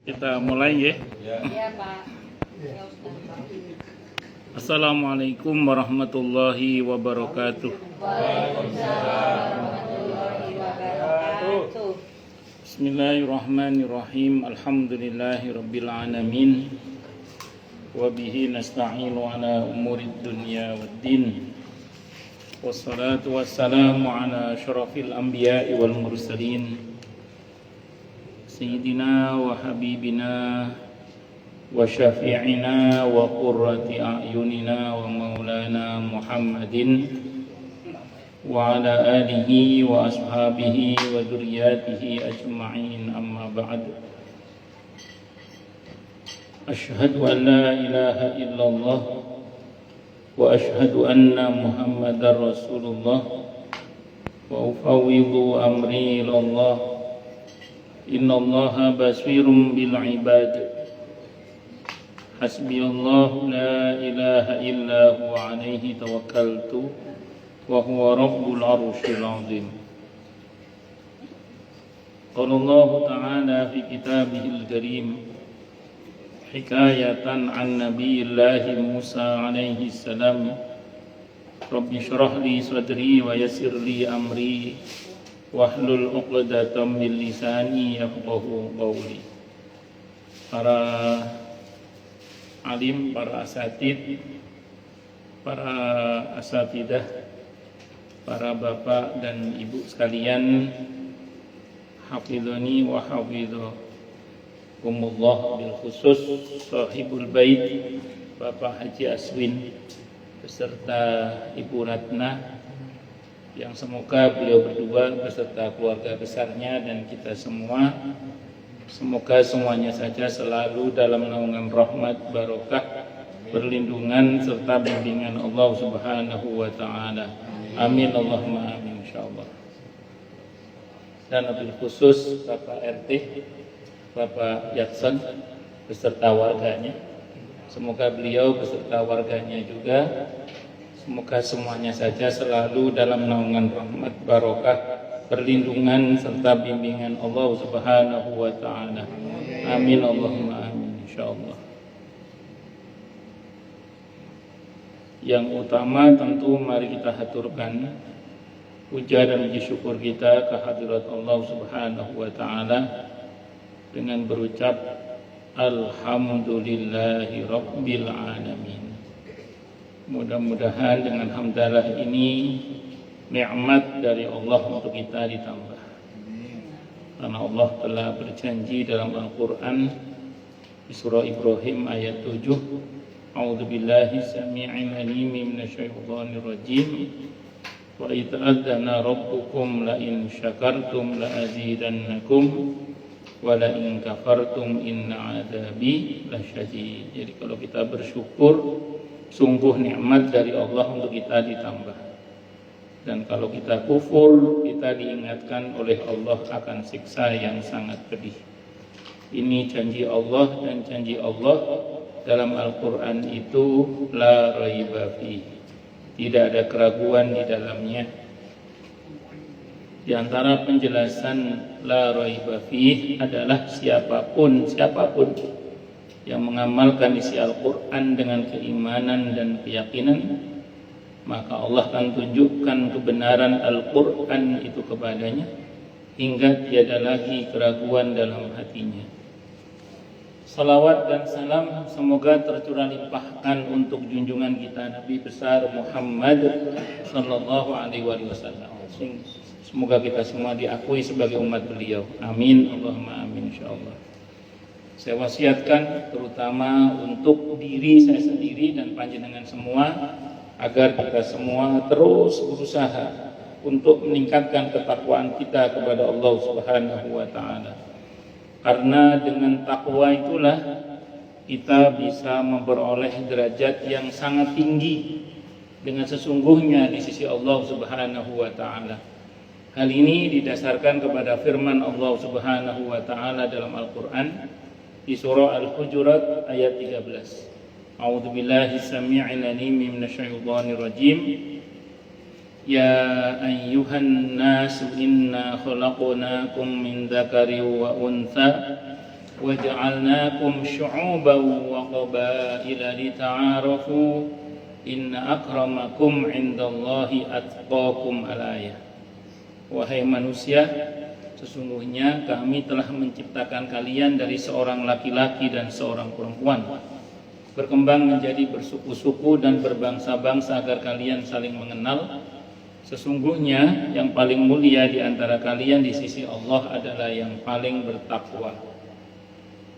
Kita mulai ya. Iya Pak. Ya Ustaz. Assalamualaikum warahmatullahi wabarakatuh. Waalaikumsalam warahmatullahi wabarakatuh. Bismillahirrahmanirrahim. Alhamdulillahi rabbil alamin. Wa bihi nasta'inu ala umurid dunya waddin. Wassalatu wassalamu ala asyrafil anbiya'i wal mursalin. Sayyidina wa habibina wa syafi'ina wa qurrati a'yunina wa maulana Muhammadin wa ala alihi wa ashabihi wa dzurriyyatihi ajma'in, amma ba'd. Asyhadu an la ilaha illallah wa asyhadu anna Muhammadar Rasulullah wa ufawwidu amri ilallah. Innallaha basirun bil ibad. Hasbiyallahu la ilaha illa huwa alaihi tawakkaltu wa huwa rabbul arsyil azim. Qala Allah ta'ala fi kitabihil karim hikayatan an nabiyillahi Musa alaihi salam, Rabbi shrah li sadri wa yassir li amri wahlul 'uqdatam min lisani yafqahu qawli. Para alim, para asatid, para asatidah, para bapak dan ibu sekalian, hafizani wa hafizakumullah, bil khusus sahibul bait Bapak Haji Aswin beserta Ibu Ratna, yang semoga beliau berdua beserta keluarga besarnya dan kita semua, semoga semuanya saja selalu dalam naungan rahmat, barokah, perlindungan serta bimbingan Allah Subhanahu wa taala. Amin Allahumma amin insyaallah. Dan wabil khusus Bapak RT, Bapak Yaksan beserta warganya, semoga beliau beserta warganya juga, semoga semuanya saja selalu dalam naungan rahmat, barokah, perlindungan serta bimbingan Allah Subhanahu wa taala. Amin Allahumma amin insyaallah. Yang utama tentu mari kita haturkan puja dan puji syukur kita ke hadirat Allah Subhanahu wa taala dengan berucap alhamdulillahi rabbil alamin. Mudah-mudahan dengan hamdalah ini nikmat dari Allah untuk kita ditambah. Karena Allah telah berjanji dalam Al-Quran di surah Ibrahim ayat 7, A'udzubillahi samii'il 'aliim minasyaitonir rajim. Wa idh adzana rabbukum la in syakartum la azidannakum wa la in kafartum inna 'adzabi lasyadid. Jadi kalau kita bersyukur, sungguh nikmat dari Allah untuk kita ditambah. Dan kalau kita kufur, kita diingatkan oleh Allah akan siksa yang sangat pedih. Ini janji Allah, dan janji Allah dalam Al-Quran itu la raiba fi, tidak ada keraguan di dalamnya. Di antara penjelasan la raiba fi adalah siapapun yang mengamalkan isi Al-Quran dengan keimanan dan keyakinan, maka Allah akan tunjukkan kebenaran Al-Quran itu kepadanya hingga tiada lagi keraguan dalam hatinya. Salawat dan salam semoga tercurah limpahkan untuk junjungan kita Nabi besar Muhammad sallallahu alaihi wasallam. Semoga kita semua diakui sebagai umat beliau. Amin Allahumma amin insyaallah. Saya wasiatkan terutama untuk diri saya sendiri dan panjenengan semua, agar kita semua terus berusaha untuk meningkatkan ketakwaan kita kepada Allah Subhanahu wa taala. Karena dengan takwa itulah kita bisa memperoleh derajat yang sangat tinggi dengan sesungguhnya di sisi Allah Subhanahu wa taala. Hal ini didasarkan kepada firman Allah Subhanahu wa taala dalam Al-Qur'an di surah Al-Hujurat ayat 13. A'udzubillahi samii'il 'aliim minasyaitonir rajim. Ya ayyuhan nas inna khalaqnakum min dzakarin wa untha وجعلناكم شعوبا وقبائل لتعارفوا إن أكرمكم عند الله أتقاكم. Al-ayah. Wahai manusia, sesungguhnya kami telah menciptakan kalian dari seorang laki-laki dan seorang perempuan, berkembang menjadi bersuku-suku dan berbangsa-bangsa agar kalian saling mengenal. Sesungguhnya yang paling mulia di antara kalian di sisi Allah adalah yang paling bertakwa.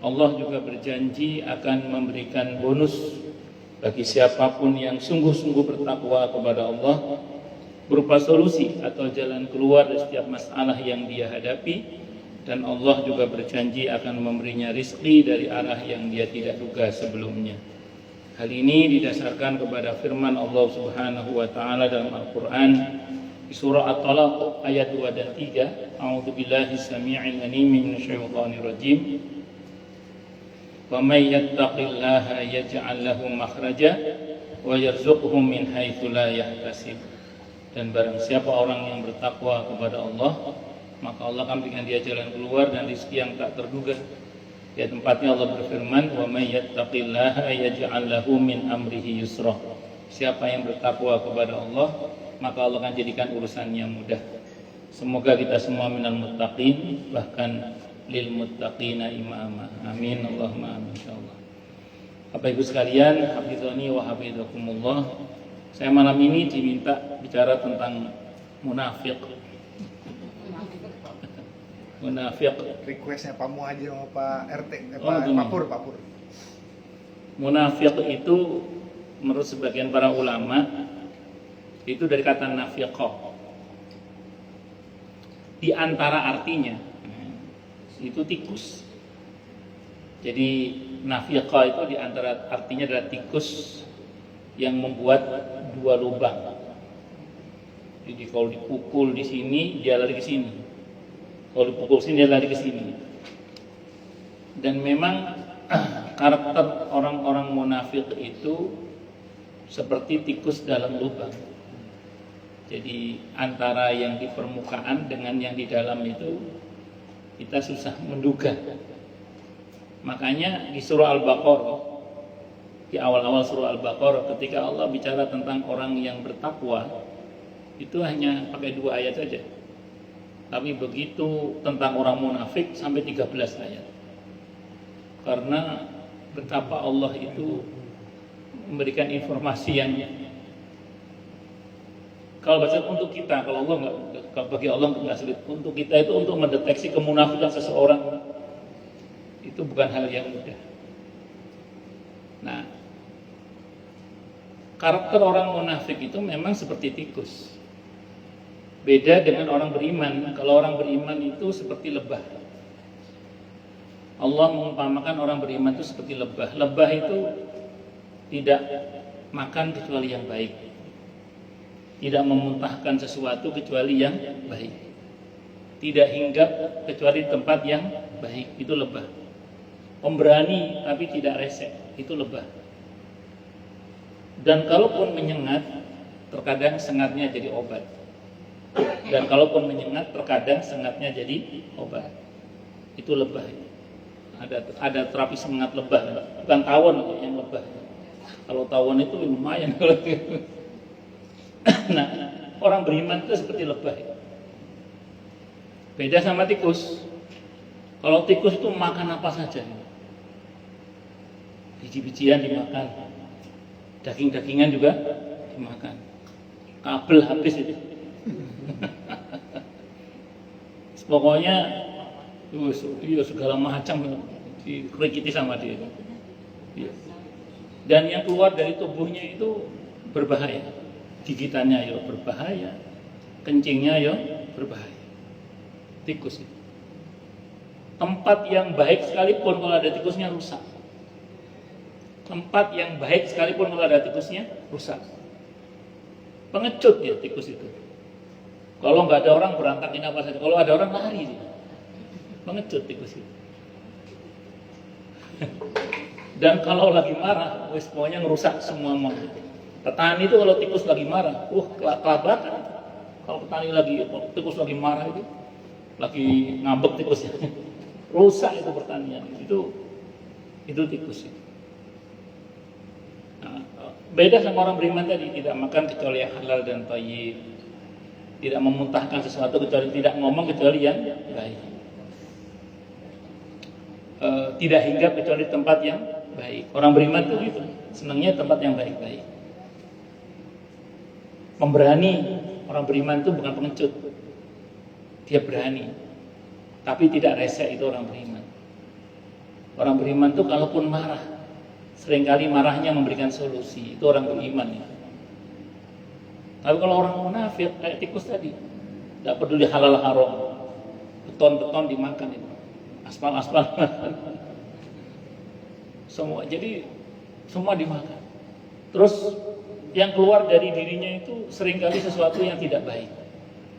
Allah juga berjanji akan memberikan bonus bagi siapapun yang sungguh-sungguh bertakwa kepada Allah, berupa solusi atau jalan keluar dari setiap masalah yang dia hadapi, dan Allah juga berjanji akan memberinya rizki dari arah yang dia tidak duga sebelumnya. Hal ini didasarkan kepada firman Allah Subhanahu wa taala dalam Al-Qur'an di surah At-Talaq ayat 2 dan 3. A'udzubillahi samii'il 'aliim minasyaitonir rajim. Wa may yattaqillaha yaj'al lahu makhraja wa yarzuqhu min haitsu la yahtasib. Dan barang siapa orang yang bertakwa kepada Allah, maka Allah akan berikan dia jalan keluar dan rezeki yang tak terduga. Di tempatnya Allah berfirman, "Wa may yattaqillaha yaj'al lahu min amrihi yusra." Siapa yang bertakwa kepada Allah, maka Allah akan jadikan urusannya mudah. Semoga kita semua minal muttaqin, bahkan lil muttaqina imama. Amin Allahumma amin insyaallah. Bapak Ibu sekalian, hafizani wa hafizakumullah. Saya malam ini diminta bicara tentang munafik. Munafik. Requestnya Pak Muhajir sama Pak RT, Pak Pur. Munafik itu menurut sebagian para ulama itu dari kata nafiqah. Di antara artinya itu tikus. Jadi nafiqah itu di antara artinya adalah tikus yang membuat dua lubang. Jadi kalau dipukul di sini, dia lari ke sini. Kalau dipukul sini, dia lari ke sini. Dan memang karakter orang-orang munafik itu seperti tikus dalam lubang. Jadi antara yang di permukaan dengan yang di dalam itu kita susah menduga. Makanya di surah Al-Baqarah, di awal-awal surah Al-Baqarah, ketika Allah bicara tentang orang yang bertakwa, itu hanya pakai 2 ayat saja. Tapi begitu tentang orang munafik sampai 13 ayat. Karena betapa Allah itu memberikan informasi yang kalau baca untuk kita, kalau Allah enggak, bagi Allah enggak sulit. Untuk kita itu untuk mendeteksi kemunafikan seseorang itu bukan hal yang mudah. Nah, karakter orang munafik itu memang seperti tikus. Beda dengan orang beriman. Kalau orang beriman itu seperti lebah. Allah mengumpamakan orang beriman itu seperti lebah. Lebah itu tidak makan kecuali yang baik, tidak memuntahkan sesuatu kecuali yang baik, tidak hinggap kecuali di tempat yang baik. Itu lebah. Pemberani tapi tidak resek. Itu lebah. Dan kalaupun menyengat, terkadang sengatnya jadi obat. Dan kalaupun menyengat, terkadang sengatnya jadi obat. Itu lebah. Ada terapi semangat lebah, bukan tawon yang lebah. Kalau tawon itu lumayan. Nah, orang beriman itu seperti lebah. Beda sama tikus. Kalau tikus itu makan apa saja. Biji-bijian dimakan, daging-dagingan juga dimakan. Kabel habis itu. Pokoknya segala macam dikerikiti sama dia. Dan yang keluar dari tubuhnya itu berbahaya. Gigitannya ya berbahaya, kencingnya ya berbahaya. Tikus itu. Tempat yang baik sekalipun kalau ada tikusnya rusak. Tempat yang baik sekalipun kalau ada tikusnya rusak. Pengecut ya tikus itu. Kalau nggak ada orang berantakin apa saja. Kalau ada orang lari dia. Pengecut tikus itu. Dan kalau lagi marah, pokoknya ngerusak semua. Petani itu kalau tikus lagi marah, kelabakan. Kalau petani tikus lagi marah itu, lagi ngambek tikusnya, rusak itu pertanian. Itu tikus. Nah, beda sama orang beriman tadi, tidak makan kecuali yang halal dan thayyib, tidak memuntahkan sesuatu kecuali, tidak ngomong kecuali yang baik, tidak hinggap kecuali tempat yang baik. Orang beriman itu gitu, senangnya tempat yang baik-baik. Pemberani, orang beriman itu bukan pengecut, dia berani, tapi tidak rese, itu orang beriman. Orang beriman itu kalaupun marah, seringkali marahnya memberikan solusi, itu orang beriman ya. Tapi kalau orang munafik kayak tikus tadi, tidak peduli halal haram, beton dimakan itu, aspal semua, jadi semua dimakan. Terus yang keluar dari dirinya itu seringkali sesuatu yang tidak baik.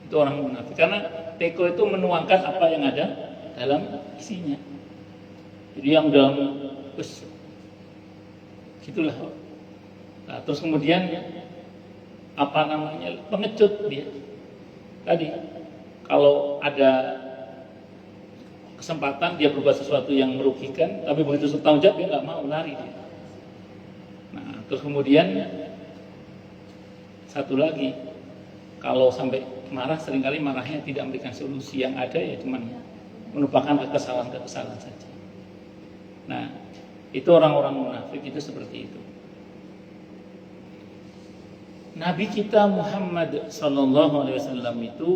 Itu orang munafik. Karena teko itu menuangkan apa yang ada dalam isinya. Jadi yang dalam gitulah. Nah, terus kemudian pengecut dia. Tadi kalau ada kesempatan dia berbuat sesuatu yang merugikan, tapi begitu tanggung jawab dia nggak mau, lari dia. Nah, terus kemudian satu lagi, kalau sampai marah, seringkali marahnya tidak memberikan solusi, yang ada ya cuman menumpahkan kekesalan saja. Nah, itu orang-orang munafik itu seperti itu. Nabi kita Muhammad SAW itu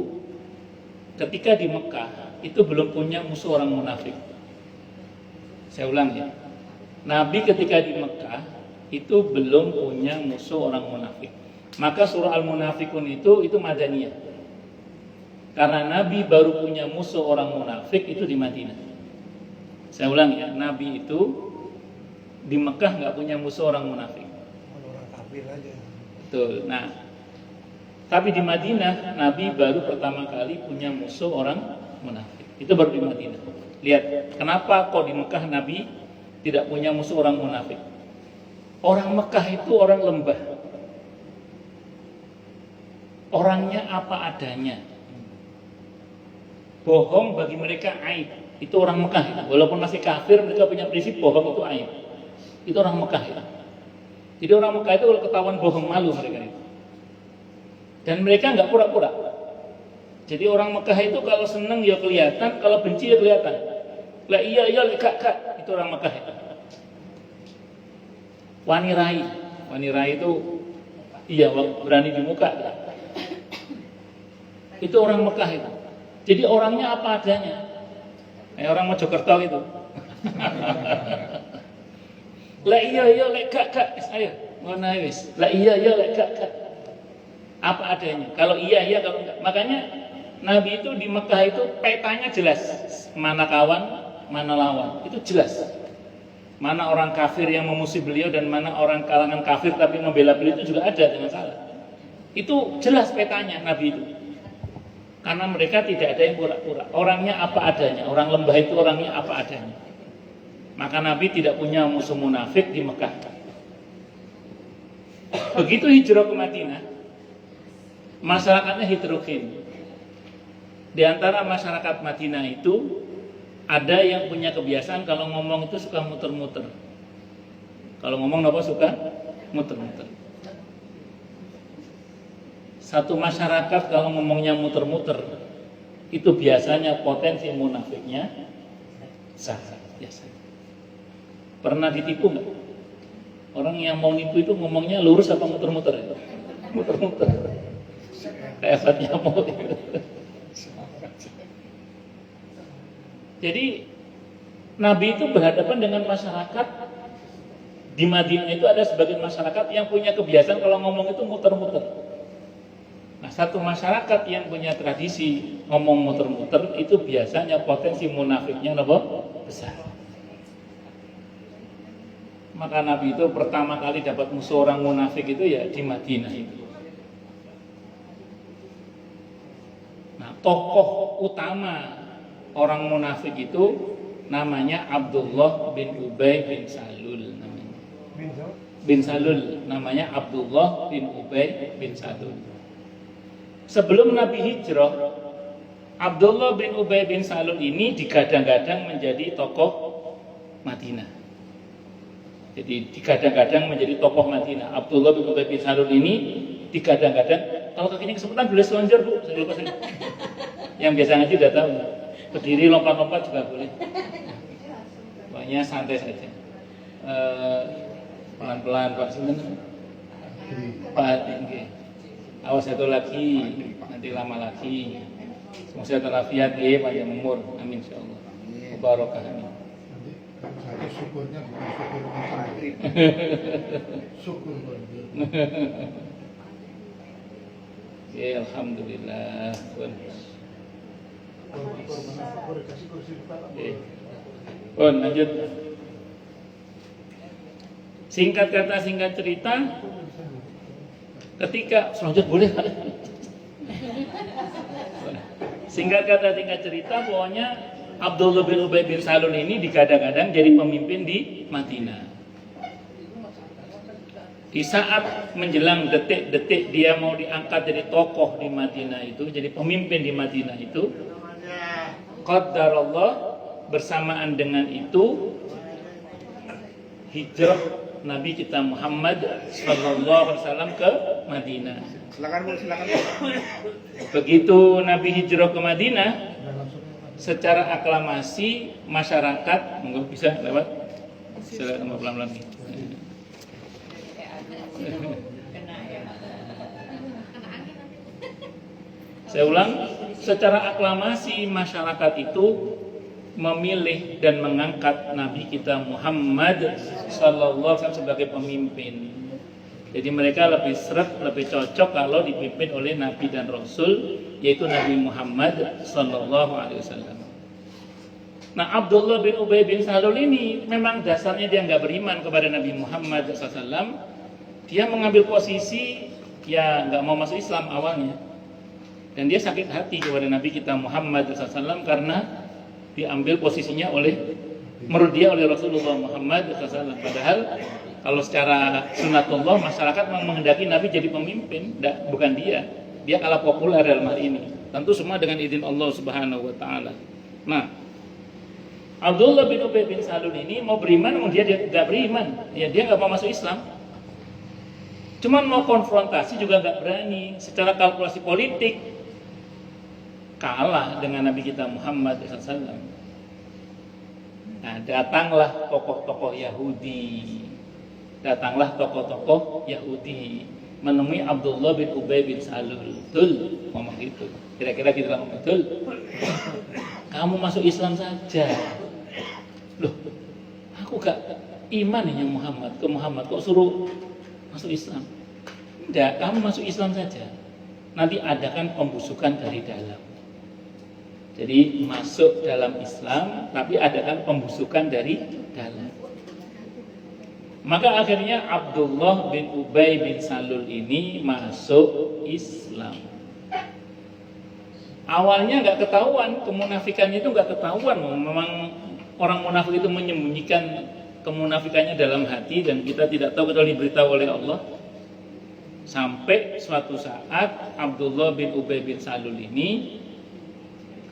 ketika di Mekah itu belum punya musuh orang munafik. Saya ulang ya, Nabi ketika di Mekah itu belum punya musuh orang munafik. Maka surah Al-Munafikun itu Madaniyah. Karena Nabi baru punya musuh orang munafik itu di Madinah. Saya ulang ya, Nabi itu di Mekah nggak punya musuh orang munafik. Orang kafir aja. Betul. Nah, tapi di Madinah Nabi baru pertama kali punya musuh orang munafik. Itu baru di Madinah. Lihat, kenapa kok di Mekah Nabi tidak punya musuh orang munafik? Orang Mekah itu orang lembah. Orangnya apa adanya. Bohong bagi mereka aib. Itu orang Mekah itu. Walaupun masih kafir, mereka punya prinsip bohong itu aib. Itu orang Mekah itu. Jadi orang Mekah itu kalau ketahuan bohong, malu mereka itu. Dan mereka nggak pura-pura. Jadi orang Mekah itu kalau seneng ya kelihatan, kalau benci ya kelihatan. Lah iya kak, itu orang Mekah itu. Wani rai itu iya berani di muka. Itu orang Mekah itu. Jadi orangnya apa adanya. Kayak orang Mojokerto itu. Lah iya kak, ayo ngono wis. Lah iya kak. Apa adanya. Kalau iya, kalau enggak. Makanya Nabi itu di Mekah itu petanya jelas. Mana kawan, mana lawan. Itu jelas. Mana orang kafir yang memusuhi beliau dan mana orang kalangan kafir tapi membela beliau itu juga ada, jangan salah. Itu jelas petanya Nabi itu. Karena mereka tidak ada yang pura-pura. Orangnya apa adanya. Orang lembah itu orangnya apa adanya. Maka Nabi tidak punya musuh munafik di Mekah. Begitu hijrah ke Madinah, masyarakatnya heterogen. Di antara masyarakat Madinah itu ada yang punya kebiasaan kalau ngomong itu suka muter-muter. Kalau ngomong apa suka muter-muter. Satu masyarakat kalau ngomongnya muter-muter itu biasanya potensi munafiknya sah biasa. Pernah ditipu nggak? Orang yang mau nipu itu ngomongnya lurus apa muter-muter itu? Muter-muter. Kayak fatnya mau itu. Jadi Nabi itu berhadapan dengan masyarakat di Madinah itu ada sebagian masyarakat yang punya kebiasaan kalau ngomong itu muter-muter. Nah, satu masyarakat yang punya tradisi ngomong muter-muter itu biasanya potensi munafiknya besar. Maka Nabi itu pertama kali dapat musuh orang munafik itu ya di Madinah itu. Nah, tokoh utama orang munafik itu namanya Abdullah bin Ubay bin Salul namanya. Bin Salul namanya Abdullah bin Ubay bin Salul. Sebelum Nabi hijrah, Abdullah bin Ubay bin Salul ini digadang-gadang menjadi tokoh Madinah. Jadi digadang-gadang menjadi tokoh Madinah. Abdullah bin Ubay bin Salul ini digadang-gadang, kalau kakinya kesemutan boleh selonjor bu, saya lupa. Yang biasa ngaji udah tahu, berdiri lompat-lompat juga boleh. Pokoknya santai saja. Pelan-pelan Pak Sinten. Pak tinggi. Awas satu lagi, nanti lama lagi. Semoga sehat walafiat ya, panjang umur. Amin insyaallah. Barokah amin. Saya syukurnya bukan syukur maghrib. Syukur maghrib. Ya alhamdulillah. Kasih kursi depan. Lanjut. Singkat kata singkat cerita, ketika selanjut boleh. Singkat kata singkat cerita, pokoknya Abdullah bin Ubay bin Salul ini digadang-gadang jadi pemimpin di Madinah. Di saat menjelang detik-detik dia mau diangkat jadi tokoh di Madinah itu, jadi pemimpin di Madinah itu, qadarullah, bersamaan dengan itu hijrah Nabi kita Muhammad sallallahu alaihi wasallam ke Madinah. Silakan Bu, silakan. Begitu Nabi hijrah ke Madinah, secara aklamasi masyarakat, monggo bisa lewat. Silakan pelan-pelan. Saya ulang, secara aklamasi masyarakat itu memilih dan mengangkat Nabi kita Muhammad sallallahu alaihi wasallam sebagai pemimpin. Jadi mereka lebih seret, lebih cocok kalau dipimpin oleh Nabi dan Rasul, yaitu Nabi Muhammad sallallahu alaihi wasallam. Nah, Abdullah bin Ubay bin Salul ini memang dasarnya dia nggak beriman kepada Nabi Muhammad SAW. Dia mengambil posisi ya nggak mau masuk Islam awalnya, dan dia sakit hati kepada Nabi kita Muhammad SAW karena diambil posisinya menurut dia oleh Rasulullah Muhammad SAW. Padahal kalau secara sunatullah masyarakat menghendaki Nabi jadi pemimpin, bukan dia. Dia kalah populer dalam hal ini. Tentu semua dengan izin Allah Subhanahu Wa Taala. Nah, Abdullah bin Ubay bin Salul ini mau beriman, namun dia tidak beriman. Ya, dia nggak mau masuk Islam. Cuman mau konfrontasi juga nggak berani. Secara kalkulasi politik kalah dengan Nabi kita Muhammad SAW. Nah, datanglah tokoh-tokoh Yahudi. Datanglah tokoh-tokoh Yahudi menemui Abdullah bin Ubay bin Salul. Betul, ngomong gitu. Kira-kira kita ngomong betul. Kamu masuk Islam saja. Loh, aku gak iman ya Muhammad, ke Muhammad kok suruh masuk Islam? Tidak, kamu masuk Islam saja. Nanti adakan pembusukan dari dalam. Jadi masuk dalam Islam, tapi adakan pembusukan dari dalam. Maka akhirnya Abdullah bin Ubay bin Salul ini masuk Islam. Awalnya nggak ketahuan, kemunafikannya itu nggak ketahuan. Memang orang munafik itu menyembunyikan kemunafikannya dalam hati dan kita tidak tahu kecuali diberitahu oleh Allah. Sampai suatu saat Abdullah bin Ubay bin Salul ini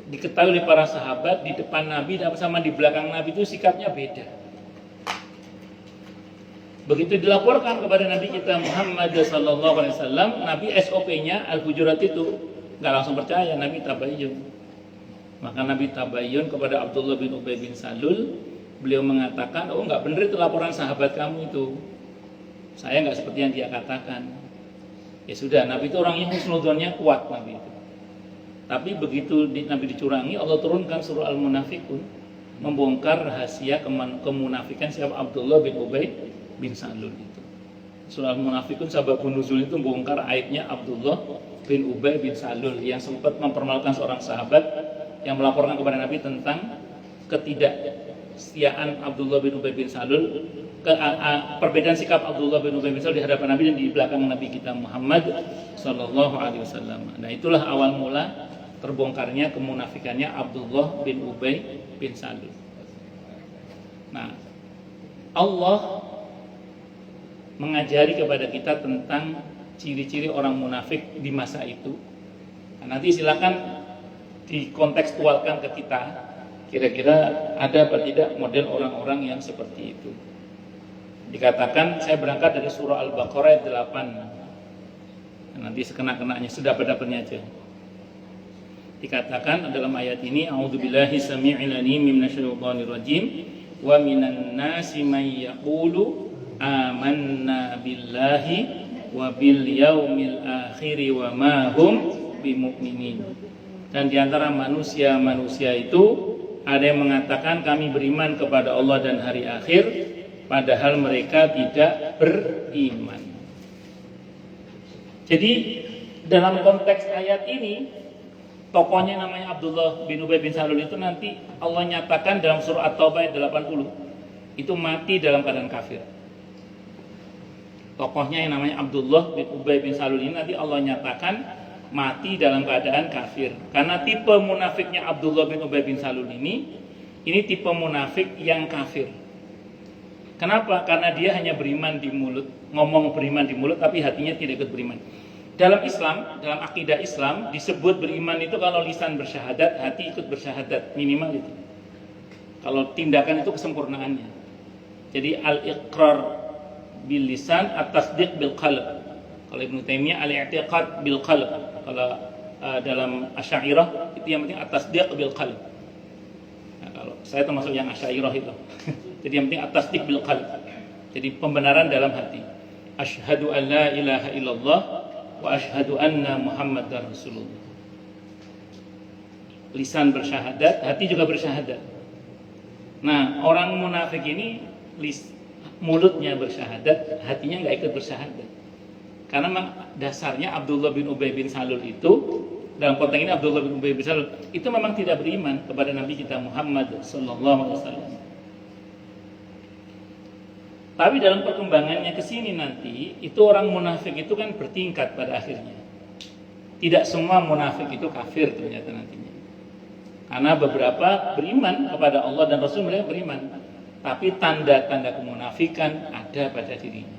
diketahui oleh para sahabat di depan Nabi dan sama di belakang Nabi itu sikapnya beda. Begitu dilaporkan kepada Nabi kita Muhammad SAW, Nabi SOP-nya Al-Hujurat itu nggak langsung percaya, Nabi tabayyun. Maka Nabi tabayyun kepada Abdullah bin Ubay bin Salul. Beliau mengatakan, oh nggak benar itu laporan sahabat kamu itu. Saya nggak seperti yang dia katakan. Ya sudah, Nabi itu orangnya husnudzonnya kuat Nabi itu. Tapi begitu Nabi dicurangi, Allah turunkan surah Al-Munafikun, membongkar rahasia kemunafikan siapa Abdullah bin Ubay bin Salul itu. Surah Al-Munafikun sababun nuzul itu membongkar aibnya Abdullah bin Ubay bin Salul yang sempat mempermalukan seorang sahabat yang melaporkan kepada Nabi tentang ketidaksetiaan Abdullah bin Ubay bin Salul, perbedaan sikap Abdullah bin Ubay bin Salul di hadapan Nabi dan di belakang Nabi kita Muhammad sallallahu alaihi wasallam. Nah, itulah awal mula terbongkarnya kemunafikannya Abdullah bin Ubay bin Salul. Nah, Allah mengajari kepada kita tentang ciri-ciri orang munafik di masa itu. Nah, nanti silakan dikontekstualkan ke kita, kira-kira ada apa tidak model orang-orang yang seperti itu. Dikatakan, saya berangkat dari surah Al-Baqarah ayat 8. Nanti sekena-kenanya, sedapat-dapatnya aja. Dikatakan dalam ayat ini, a'udzubillahi samii'il 'aliim minasyaitonir rajim, wa minan nasi may yaqulu amanna billahi wa bil yaumil akhir wa ma hum bimu'minin. Dan di antara manusia itu ada yang mengatakan kami beriman kepada Allah dan hari akhir, padahal mereka tidak beriman. Jadi dalam konteks ayat ini, tokohnya namanya Abdullah bin Ubay bin Salul itu nanti Allah nyatakan dalam surah At-Taubah ayat 80 itu mati dalam keadaan kafir. Tokohnya yang namanya Abdullah bin Ubay bin Salul ini nanti Allah nyatakan mati dalam keadaan kafir. Karena tipe munafiknya Abdullah bin Ubay bin Salul ini tipe munafik yang kafir. Kenapa? Karena dia hanya beriman di mulut, ngomong beriman di mulut tapi hatinya tidak ikut beriman. Dalam Islam, dalam akidah Islam disebut beriman itu kalau lisan bersyahadat, hati ikut bersyahadat, minimal itu. Kalau tindakan itu kesempurnaannya. Jadi al-iqrar bil lisan, at-tasdiq bil qalb. Kalau Ibnu Taimiyah al-i'tiqad bil qalb. Kalau dalam Asy'ariyah itu yang penting at-tasdiq bil qalb. Nah, kalau saya termasuk yang Asy'ariyah itu. Jadi yang penting at-tasdiq bil qalb. Jadi pembenaran dalam hati. Asyhadu an la ilaha illallah wa asyhadu anna Muhammadar Rasulullah. Lisan bersyahadat, hati juga bersyahadat. Nah, orang munafik ini mulutnya bersyahadat, hatinya nggak ikut bersyahadat. Karena memang dasarnya Abdullah bin Ubay bin Salul itu, dalam konteks ini Abdullah bin Ubay bin Salul itu memang tidak beriman kepada Nabi kita Muhammad sallallahu alaihi wasallam. Tapi dalam perkembangannya ke sini nanti, itu orang munafik itu kan bertingkat pada akhirnya. Tidak semua munafik itu kafir ternyata nantinya. Karena beberapa beriman kepada Allah dan Rasul, mereka beriman. Tapi tanda-tanda kemunafikan ada pada dirinya.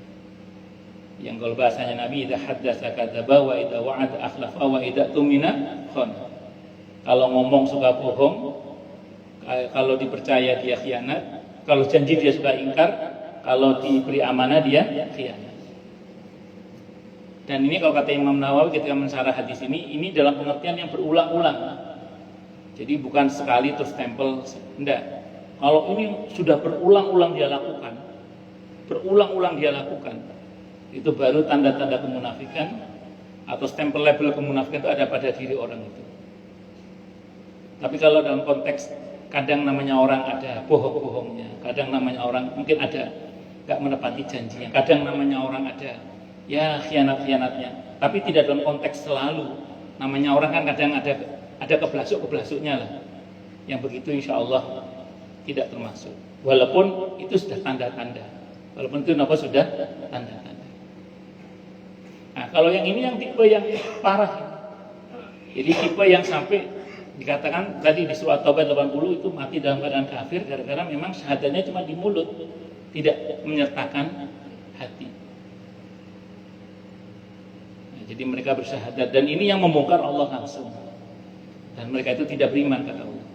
Yang kalau bahasanya Nabi, idza haddatsa kadzaba wa idza wa'ada akhlafa wa idza tumina khana. Kalau ngomong suka bohong, kalau dipercaya dia khianat, kalau janji dia suka ingkar, kalau diberi amanah dia khianat. Dan ini kalau kata Imam Nawawi ketika mensyarah hadis ini dalam pengertian yang berulang-ulang. Jadi bukan sekali terus stempel, enggak. Kalau ini sudah berulang-ulang dia lakukan, itu baru tanda-tanda kemunafikan atau stempel label kemunafikan itu ada pada diri orang itu. Tapi kalau dalam konteks kadang namanya orang ada bohong-bohongnya, kadang namanya orang mungkin ada gak menepati janjinya, kadang namanya orang ada ya khianat-khianatnya, tapi tidak dalam konteks selalu. Namanya orang kan kadang ada keblasuk-keblasuknya lah, yang begitu insya Allah tidak termasuk, walaupun itu sudah tanda-tanda, walaupun itu sudah tanda-tanda. Nah, kalau yang ini yang tipe yang parah, jadi tipe yang sampai dikatakan tadi di surah Taubah 80 itu mati dalam keadaan kafir gara-gara memang syahadatnya cuma di mulut, tidak menyertakan hati. Nah, jadi mereka bersyahadat dan ini yang membongkar Allah langsung. Dan mereka itu tidak beriman kata Allah.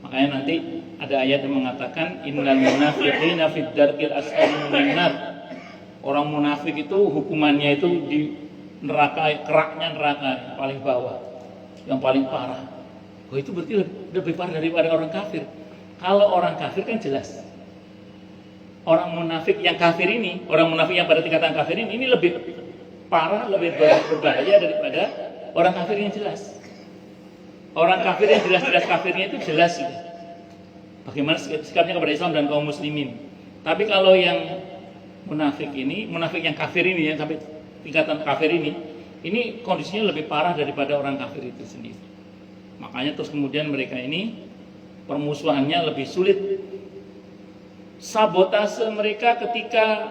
Makanya nanti ada ayat yang mengatakan innal munafiqina fid darkil asfali minan nar. Orang munafik itu hukumannya itu di neraka, keraknya neraka yang paling bawah, yang paling parah. Oh, itu berarti lebih parah daripada orang kafir. Kalau orang kafir kan jelas. Orang munafik yang kafir ini, orang munafik yang pada tingkatan kafir ini lebih parah, lebih berbahaya daripada orang kafir yang jelas. Orang kafir yang jelas-jelas kafirnya itu jelas sudah. Bagaimana sikapnya kepada Islam dan kaum muslimin. Tapi kalau yang munafik ini, munafik yang kafir ini, yang sampai tingkatan kafir ini kondisinya lebih parah daripada orang kafir itu sendiri. Makanya terus kemudian mereka ini permusuhannya lebih sulit. Sabotase mereka ketika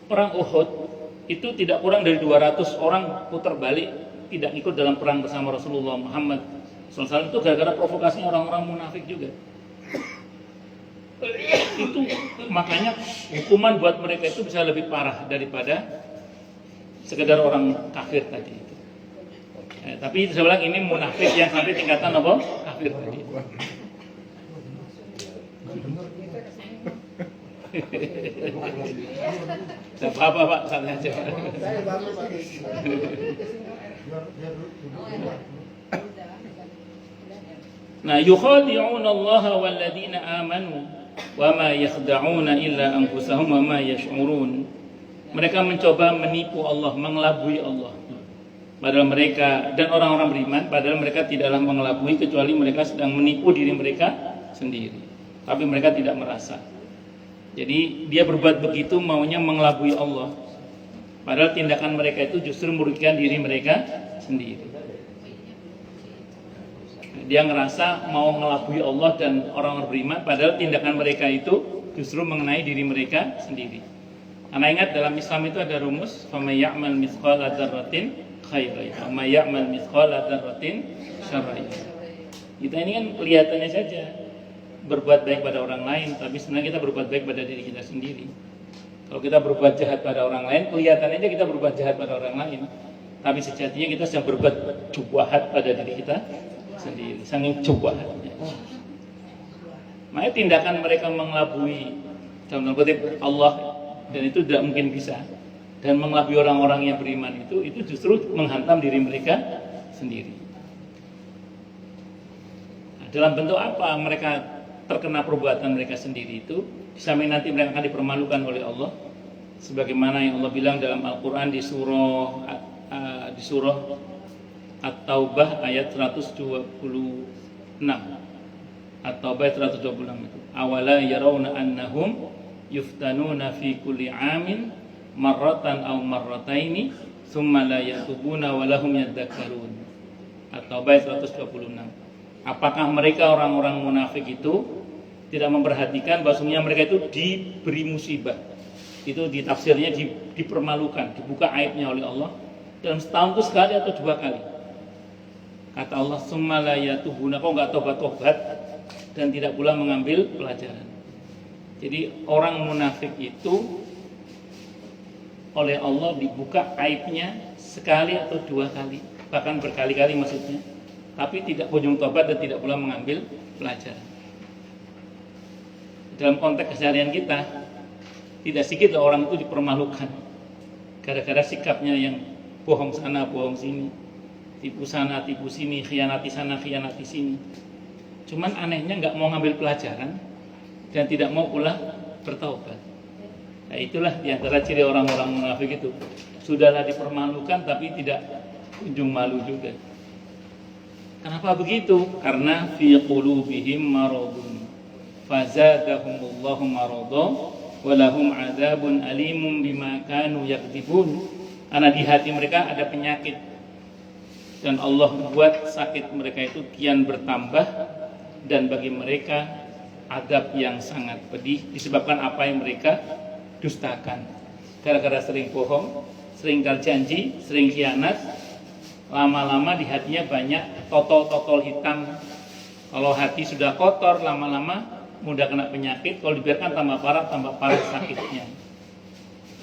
perang Uhud itu tidak kurang dari 200 orang putar balik, tidak ikut dalam perang bersama Rasulullah Muhammad SAW. Itu gara-gara provokasinya orang-orang munafik juga. Itu makanya hukuman buat mereka itu bisa lebih parah daripada sekedar orang kafir tadi itu. Tapi saya bilang ini munafik yang sampai tingkatan apa? Kafir tadi. Tidak apa-apa Pak, santai aja. Saya baru Pak. Nah, yukhadi'una Allah walladzina amanu wa ma yakhda'una illa anfusahum wa ma yash'urun. Mereka mencoba menipu Allah, mengelabui Allah. Padahal mereka dan orang-orang beriman, padahal mereka tidaklah mengelabui kecuali mereka sedang menipu diri mereka sendiri. Tapi mereka tidak merasa. Jadi dia berbuat begitu maunya mengelabui Allah. Padahal tindakan mereka itu justru merugikan diri mereka sendiri. Dia ngerasa mau mengelabui Allah dan orang-orang beriman, padahal tindakan mereka itu justru mengenai diri mereka sendiri. Karena ingat dalam Islam itu ada rumus, "Faman ya'mal mithqala dzarratin khairan, wa may ya'mal mithqala dzarratin syarran." Kita ini kan kelihatannya saja berbuat baik pada orang lain, tapi sebenarnya kita berbuat baik pada diri kita sendiri. Kalau kita berbuat jahat pada orang lain, kelihatannya aja kita berbuat jahat pada orang lain, tapi sejatinya kita sedang berbuat jahat pada diri kita sendiri, saking jahatnya. Makanya tindakan mereka mengelabui dalam tanda kutip Allah, dan itu tidak mungkin bisa, dan mengelabui orang-orang yang beriman itu justru menghantam diri mereka sendiri. Nah, dalam bentuk apa mereka terkena perbuatan mereka sendiri itu? Sampai nanti mereka akan dipermalukan oleh Allah, sebagaimana yang Allah bilang dalam Al-Quran di surah At-Taubah ayat 126. At-Taubah ayat 126 itu. Awala yarawna annahum yuftanuna fi kulli amin marratan aw marrataini thumma la yatubuna wa lahum yadzakkarun. At-Taubah ayat 126. Apakah mereka orang-orang munafik itu tidak memperhatikan bahwasanya mereka itu diberi musibah? Itu ditafsirnya dipermalukan, dibuka aibnya oleh Allah dalam setahun itu sekali atau dua kali. Kata Allah, "Tsumma la yatubuna," kok enggak tobat-tobat dan tidak pula mengambil pelajaran. Jadi orang munafik itu oleh Allah dibuka aibnya sekali atau dua kali, bahkan berkali-kali maksudnya, tapi tidak kunjung tobat dan tidak pula mengambil pelajaran. Dalam konteks keseharian kita, tidak sedikit orang itu dipermalukan gara-gara sikapnya yang bohong sana, bohong sini, tipu sana, tipu sini, khianati sana, khianati sini. Cuman anehnya nggak mau ngambil pelajaran dan tidak mau pula bertaubat. Nah, itulah diantara ciri orang-orang munafik itu. Sudahlah dipermalukan tapi tidak kunjung malu juga. Kenapa begitu? Karena fi qulubihim maradun fazadahumullahu marada walahum adzabun alimun bima kanu yakdzibun. Karena di hati mereka ada penyakit dan Allah buat sakit mereka itu kian bertambah, dan bagi mereka azab yang sangat pedih disebabkan apa yang mereka dustakan. Gara-gara sering bohong, sering ingkar janji, sering khianat, lama-lama di hatinya banyak totol-totol hitam. Kalau hati sudah kotor, lama-lama mudah kena penyakit. Kalau dibiarkan tambah parah sakitnya.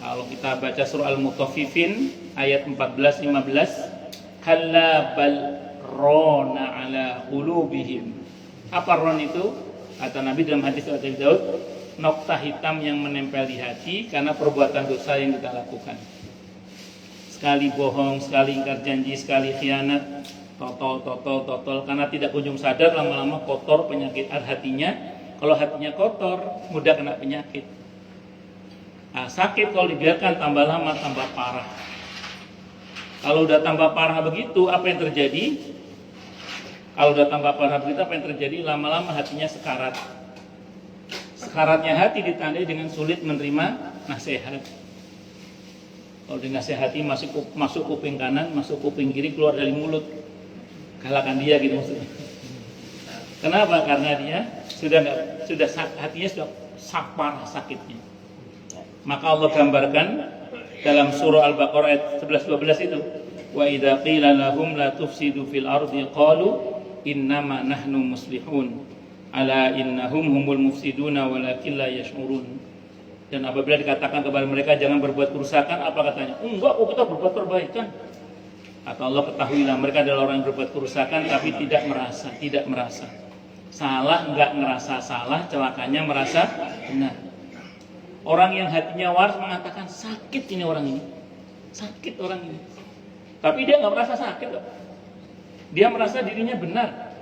Kalau kita baca surah Al-Mutaffifin ayat 14-15, kalla bal rona ala qulubihim. Apa ron itu? Kata Nabi dalam hadis Abi Daud, nokta hitam yang menempel di hati karena perbuatan dosa yang kita lakukan. Sekali bohong, sekali ingkar janji, sekali khianat, totol, karena tidak kunjung sadar, lama-lama kotor penyakit hatinya. Kalau hatinya kotor, mudah kena penyakit. Nah, sakit kalau dibiarkan tambah lama tambah parah. Kalau udah tambah parah begitu, apa yang terjadi? Kalau udah tambah parah begitu, apa yang terjadi? Lama-lama hatinya sekarat. Sekaratnya hati ditandai dengan sulit menerima nasihat. Kalau dinasihati masuk kuping kanan, masuk kuping kiri, keluar dari mulut. Kalahkan dia gitu maksudnya. Kenapa? Karena dia hatinya sudah parah sakitnya. Maka Allah gambarkan dalam surah Al-Baqarah ayat 11-12 itu, wa idza qila lahum la tufsidu fil ardi qalu innama nahnu muslihun ala innahum humul mufsiduna walakin la yash'urun. Dan apabila dikatakan kepada mereka jangan berbuat kerusakan, apa katanya? Enggak, kok kita berbuat perbaikan. Kata Allah, ketahuilah mereka adalah orang yang berbuat kerusakan tapi tidak merasa. Salah enggak ngerasa salah, celakanya merasa benar. Orang yang hatinya waras mengatakan sakit ini orang ini. Sakit orang ini. Tapi dia enggak merasa sakit kok. Dia merasa dirinya benar.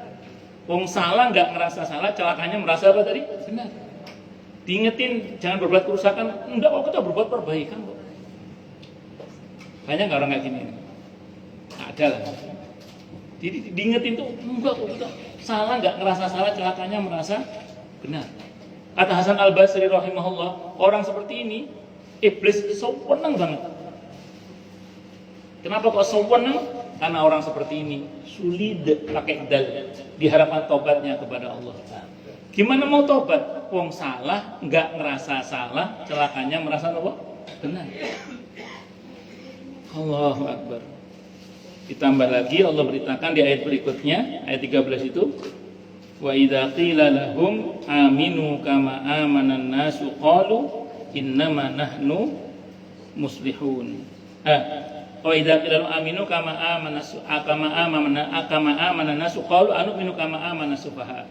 Wong salah enggak ngerasa salah, celakanya merasa apa tadi? Benar. Diingetin jangan berbuat kerusakan, enggak kok kita berbuat perbaikan kok. Banyak enggak orang kayak gini? Ada lah. Diingetin tuh enggak kok kita salah enggak ngerasa salah, celakanya merasa benar. Kata Hasan Al-Basri rahimahullah, orang seperti ini iblis sewenang banget. Kenapa kok sewenang? Karena orang seperti ini sulit pakai dal diharapkan tobatnya kepada Allah. Gimana mau tobat? Wong salah, enggak ngerasa salah, celakanya merasa apa? Benar. Allahu Akbar. Ditambah lagi Allah beritakan di ayat berikutnya, ayat 13 itu, wa idza qila lahum aminu kama amanan nasu qalu innama nahnu muslihun. Wa idza qila lahum aminu kama amanan nasu qalu anu'minu kama amanas sufaha.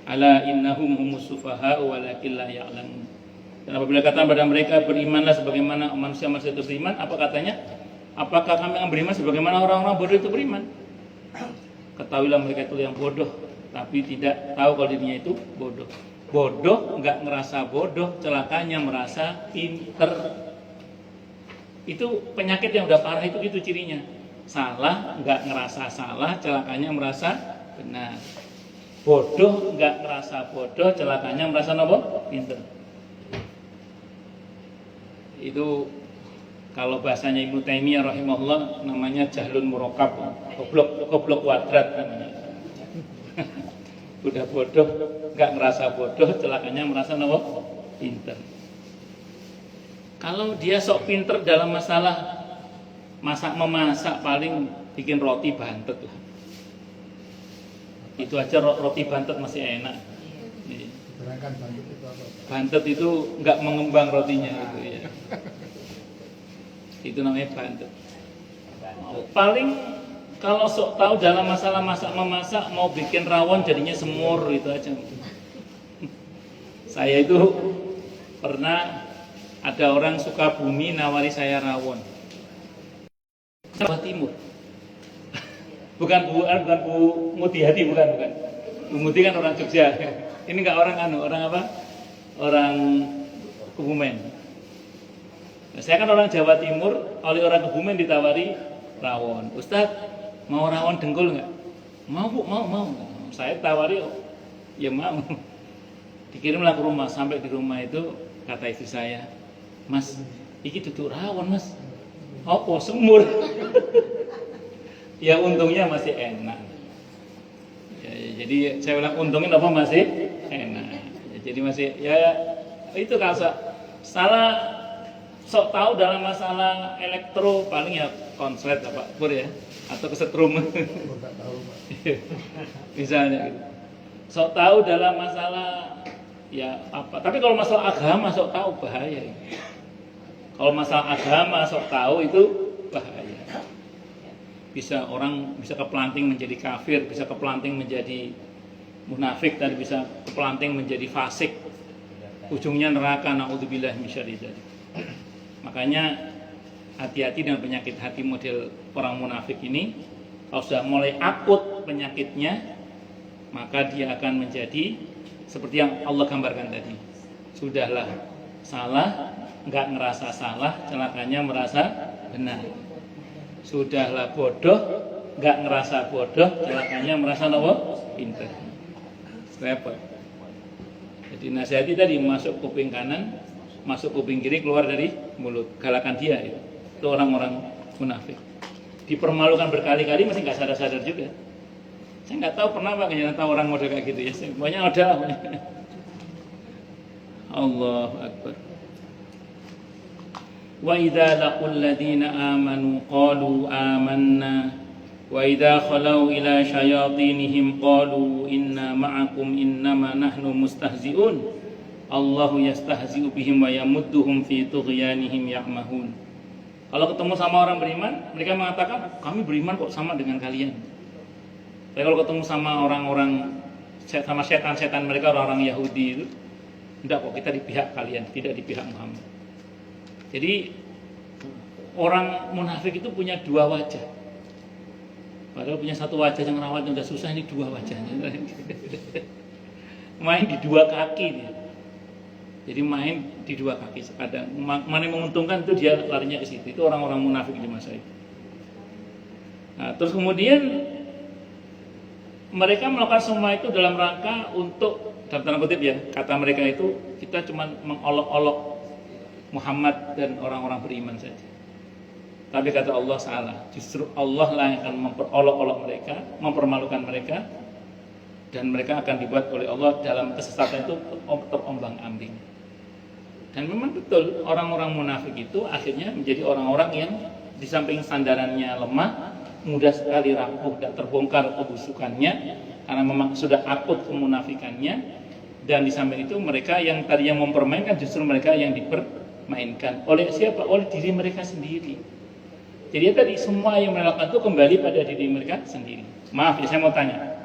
Ala innahum humus sufaha walakin la ya'lamun. Dan apabila kata pada mereka berimanlah sebagaimana manusia-manusia itu beriman, apa katanya? Apakah kami akan beriman sebagaimana orang-orang bodoh itu beriman? Ketahuilah mereka itu yang bodoh, tapi tidak tahu kalau dirinya itu bodoh. Bodoh enggak ngerasa bodoh, celakanya merasa pinter. Itu penyakit yang udah parah itu gitu cirinya. Salah enggak ngerasa salah, celakanya merasa benar. Bodoh enggak ngerasa bodoh, celakanya merasa apa? Pinter. Itu kalau bahasanya Ibnu Taimiyah rahimahullah namanya jahlun murakkab, goblok kuadrat namanya. Udah bodoh, enggak ngerasa bodoh, celakanya merasa apa? Pinter. Kalau dia sok pinter dalam masalah memasak paling bikin roti bantet lah. Itu aja roti bantet masih enak. Terangkan bantet itu apa? Bantet itu enggak mengembang rotinya itu ya. Itu namanya bantet. Paling kalau sok tahu dalam masalah memasak mau bikin rawon jadinya semur itu aja. Saya itu pernah ada orang Sukabumi nawari saya rawon. Jawa Timur. Bukan Bu Mutihati, bukan. Bu Muti kan orang Jogja. Ini enggak orang apa? Orang Kebumen. Saya kan orang Jawa Timur, oleh orang Kebumen ditawari rawon. Ustadz, mau rawon dengkul nggak? Mau Bu, mau. Saya tawari, ya mau. Dikirimlah ke rumah, sampai di rumah itu kata istri saya, Mas, iki duduk rawon Mas. Apa semur? Ya untungnya masih enak. Ya, jadi saya bilang untungnya apa masih enak. Ya, jadi masih ya itu kalau salah. Sok tahu dalam masalah elektro paling ya konslet Pak Pur ya, atau kesetrum. Enggak tahu, Pak. Misalnya gitu. Sok tahu dalam masalah ya apa. Tapi kalau masalah agama sok tahu bahaya. Kalau masalah agama sok tahu itu bahaya. Orang bisa keplanting menjadi kafir, bisa keplanting menjadi munafik, dan bisa keplanting menjadi fasik. Ujungnya neraka, naudzubillah min syarri dzalik. Makanya hati-hati dengan penyakit hati model orang munafik ini. Kalau sudah mulai akut penyakitnya, maka dia akan menjadi seperti yang Allah gambarkan tadi. Sudahlah salah, enggak ngerasa salah, celakanya merasa benar. Sudahlah bodoh, enggak ngerasa bodoh, celakanya merasa apa? Pintar. Repot. Jadi nasihati tadi masuk kuping kanan, masuk kuping kiri, keluar dari mulut. Galakan dia itu. Itu orang-orang munafik. Dipermalukan berkali-kali masih nggak sadar-sadar juga. Saya nggak tahu pernah Pak tahu orang model kayak gitu ya. Banyak ada. Allahu Akbar. Wa idza laqul ladzina amanu qalu amanna wa idza khalau ila syayatinihim qalu inna ma'akum innama nahnu mustahzi'un. Allahu yastahzi'u bihim wa yamudduhum fi tughyanihim ya'mahun. Kalau ketemu sama orang beriman, mereka mengatakan kami beriman kok sama dengan kalian. Tapi kalau ketemu sama orang-orang, sama setan-setan mereka, orang-orang Yahudi itu, tidak kok, kita di pihak kalian, tidak di pihak Muhammad. Jadi orang munafik itu punya dua wajah. Padahal punya satu wajah yang rawatnya udah susah, ini dua wajahnya. Main di dua kaki dia. Jadi main di dua kaki sekadang. Mana yang menguntungkan itu dia larinya ke situ. Itu orang-orang munafik di masa itu. Nah, terus kemudian mereka melakukan semua itu dalam rangka untuk, dalam tanda kutip ya, kata mereka itu kita cuma mengolok-olok Muhammad dan orang-orang beriman saja. Tapi kata Allah salah. Justru Allah lah yang akan memperolok-olok mereka, mempermalukan mereka, dan mereka akan dibuat oleh Allah dalam kesesatan itu terombang-ambing. Dan memang betul orang-orang munafik itu akhirnya menjadi orang-orang yang di samping sandarannya lemah, mudah sekali rapuh dan terbongkar kebusukannya karena memang sudah akut kemunafikannya. Dan di samping itu mereka yang tadi yang mempermainkan, justru mereka yang dipermainkan. Oleh siapa? Oleh diri mereka sendiri. Jadi tadi semua yang melakukan itu kembali pada diri mereka sendiri. Maaf ya, saya mau tanya.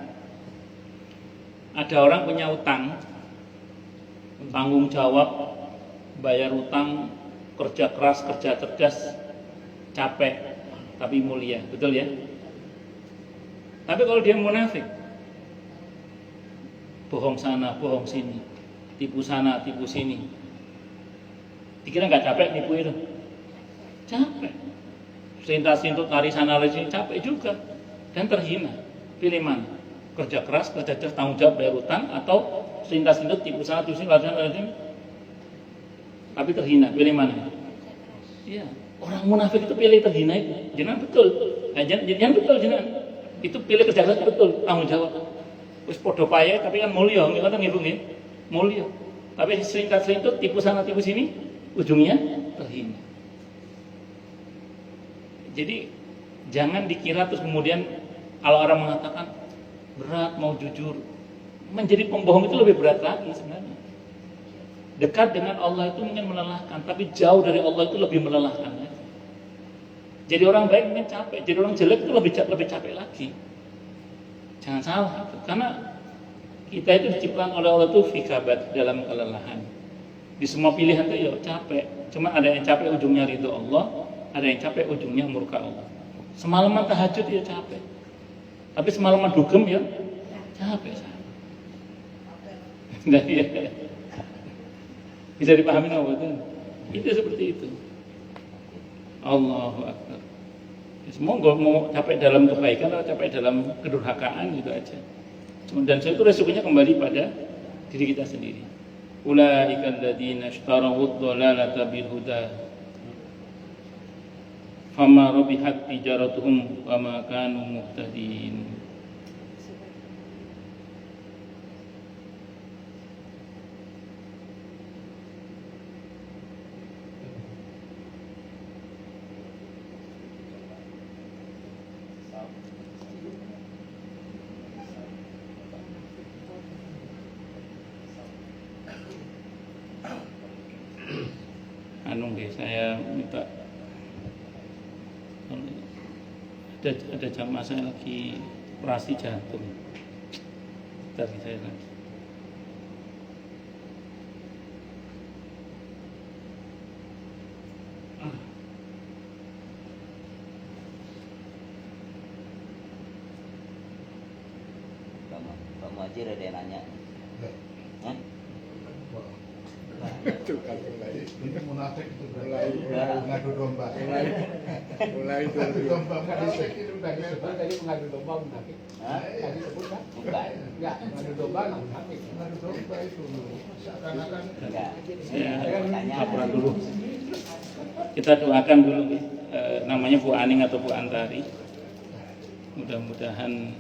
Ada orang punya utang, tanggung jawab, bayar utang, kerja keras, kerja cerdas, capek, tapi mulia, betul ya? Tapi kalau dia munafik, bohong sana, bohong sini, tipu sana, tipu sini, dikira nggak capek nipu itu? Capek. Sintas-sintut, lari sana, lari sini, capek juga. Dan terhina. Pilih mana? Kerja keras, kerja cerdas, tanggung jawab, bayar utang, atau sintas-sintut, tipu sana, tipu sini, lari sana, lari sini, tapi terhina. Pilih mana? Iya. Orang munafik itu pilih terhina itu. Jangan betul. Jangan betul jangan. Itu pilih kerja keras betul, tanggung jawab. Wis podo payah tapi kan mulya, nggih ngoten nggih Bu nggih. Mulya. Tapi singkat-singkat tipu sana tipu sini, ujungnya terhina. Jadi jangan dikira terus kemudian kalau orang mengatakan berat mau jujur, menjadi pembohong itu lebih berat lagi sebenarnya. Dekat dengan Allah itu mungkin melelahkan, tapi jauh dari Allah itu lebih melelahkan. Jadi orang baik mungkin capek, jadi orang jelek itu lebih capek lagi. Jangan salah, karena kita itu diciptakan oleh Allah itu fikabat dalam kelelahan. Di semua pilihan itu ya capek. Cuma ada yang capek ujungnya ridho Allah, ada yang capek ujungnya murka Allah. Semalaman tahajud ya capek, tapi semalaman dugem ya capek. Nah, ya. Bisa dipahami nggak betul? Itu seperti itu. Allahu Akbar. Semoga mau capek dalam kebaikan atau capek dalam kedurhakaan gitu aja. Dan itu resikonya kembali pada diri kita sendiri. Ulaika alladziina ishtarawud dhalalata bil huda. Fama rabihat tijaratuhum wa ma kanu muhtadin. Saya minta ada jamaah saya lagi operasi jantung. Dari saya lagi. Pak Muhajir ada yang nanya. Hah? Itu kan mulai. Ini munafik itu Mulai mengadu domba. Mulai itu. Mengadu domba munafik itu tadi sebut tadi mengadu domba munafik. Hah? Tadi sebut kan? Bukan. Enggak, mengadu domba munafik. Mengadu domba itu seakan-akan Enggak. Saya Pertanyaan. laporan dulu. Kita doakan dulu namanya Bu Aning atau Bu Antari. Mudah-mudahan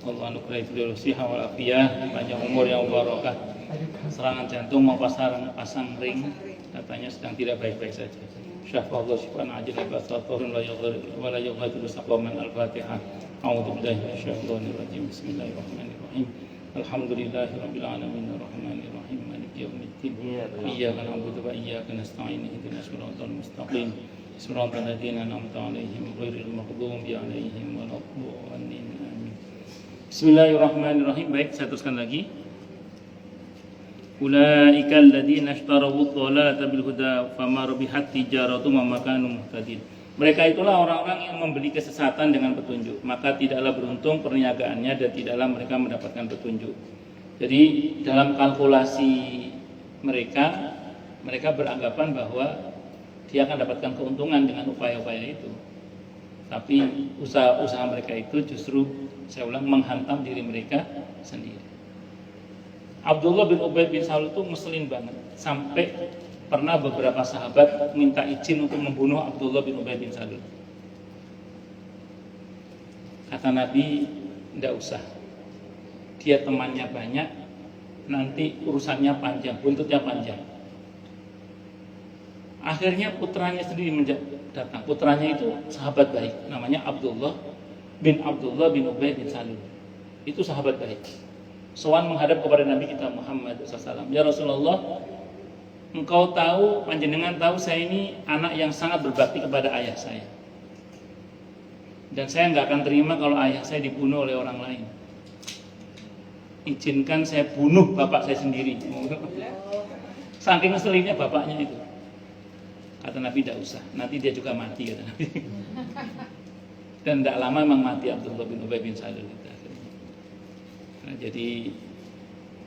Allah anugerahi beliau siha wal afiyah, panjang umur yang barokah. Serangan jantung mau pasang ring, katanya sedang tidak baik-baik saja. Syafallahu syifaan ajilan basaturun la yughadiru saqaman al-Fatihah. A'udzu billahi minasyaitonir rajim. Bismillahirrahmanirrahim. Alhamdulillahirabbil alamin arrahmanir rahim maliki yaumiddin. Iyyaka na'budu wa iyyaka nasta'in ihdinas siratal mustaqim siratal ladzina an'amta 'alaihim ghairil maghdubi 'alaihim waladdallin. Amin. Bismillahirrahmanirrahim. Baik, saya teruskan lagi. Ulaika alladzina ishtaraw ad-dhalata bil huda fama rabihat tijaratuhum wa ma kanu muhtadin. Mereka itulah orang-orang yang membeli kesesatan dengan petunjuk, maka tidaklah beruntung perniagaannya dan tidaklah mereka mendapatkan petunjuk. Jadi dalam kalkulasi mereka beranggapan bahwa dia akan dapatkan keuntungan dengan upaya-upaya itu. Tapi usaha mereka itu justru, saya ulang, menghantam diri mereka sendiri. Abdullah bin Ubay bin Salul itu ngeselin banget, sampai pernah beberapa sahabat minta izin untuk membunuh Abdullah bin Ubay bin Salul. Kata Nabi, tidak usah. Dia temannya banyak, nanti urusannya panjang, buntutnya panjang. Akhirnya putranya sendiri datang. Putranya itu sahabat baik, namanya Abdullah bin Ubay bin Salul. Itu sahabat baik. Sowan menghadap kepada Nabi kita Muhammad SAW. Ya Rasulullah, engkau tahu, panjenengan tahu saya ini anak yang sangat berbakti kepada ayah saya. Dan saya nggak akan terima kalau ayah saya dibunuh oleh orang lain. Izinkan saya bunuh bapak saya sendiri. Saking ngeselinnya bapaknya itu. Kata Nabi, tidak usah, nanti dia juga mati, kata Nabi. Dan tidak lama memang mati Abdullah bin Ubay bin Salul itu. Nah, jadi,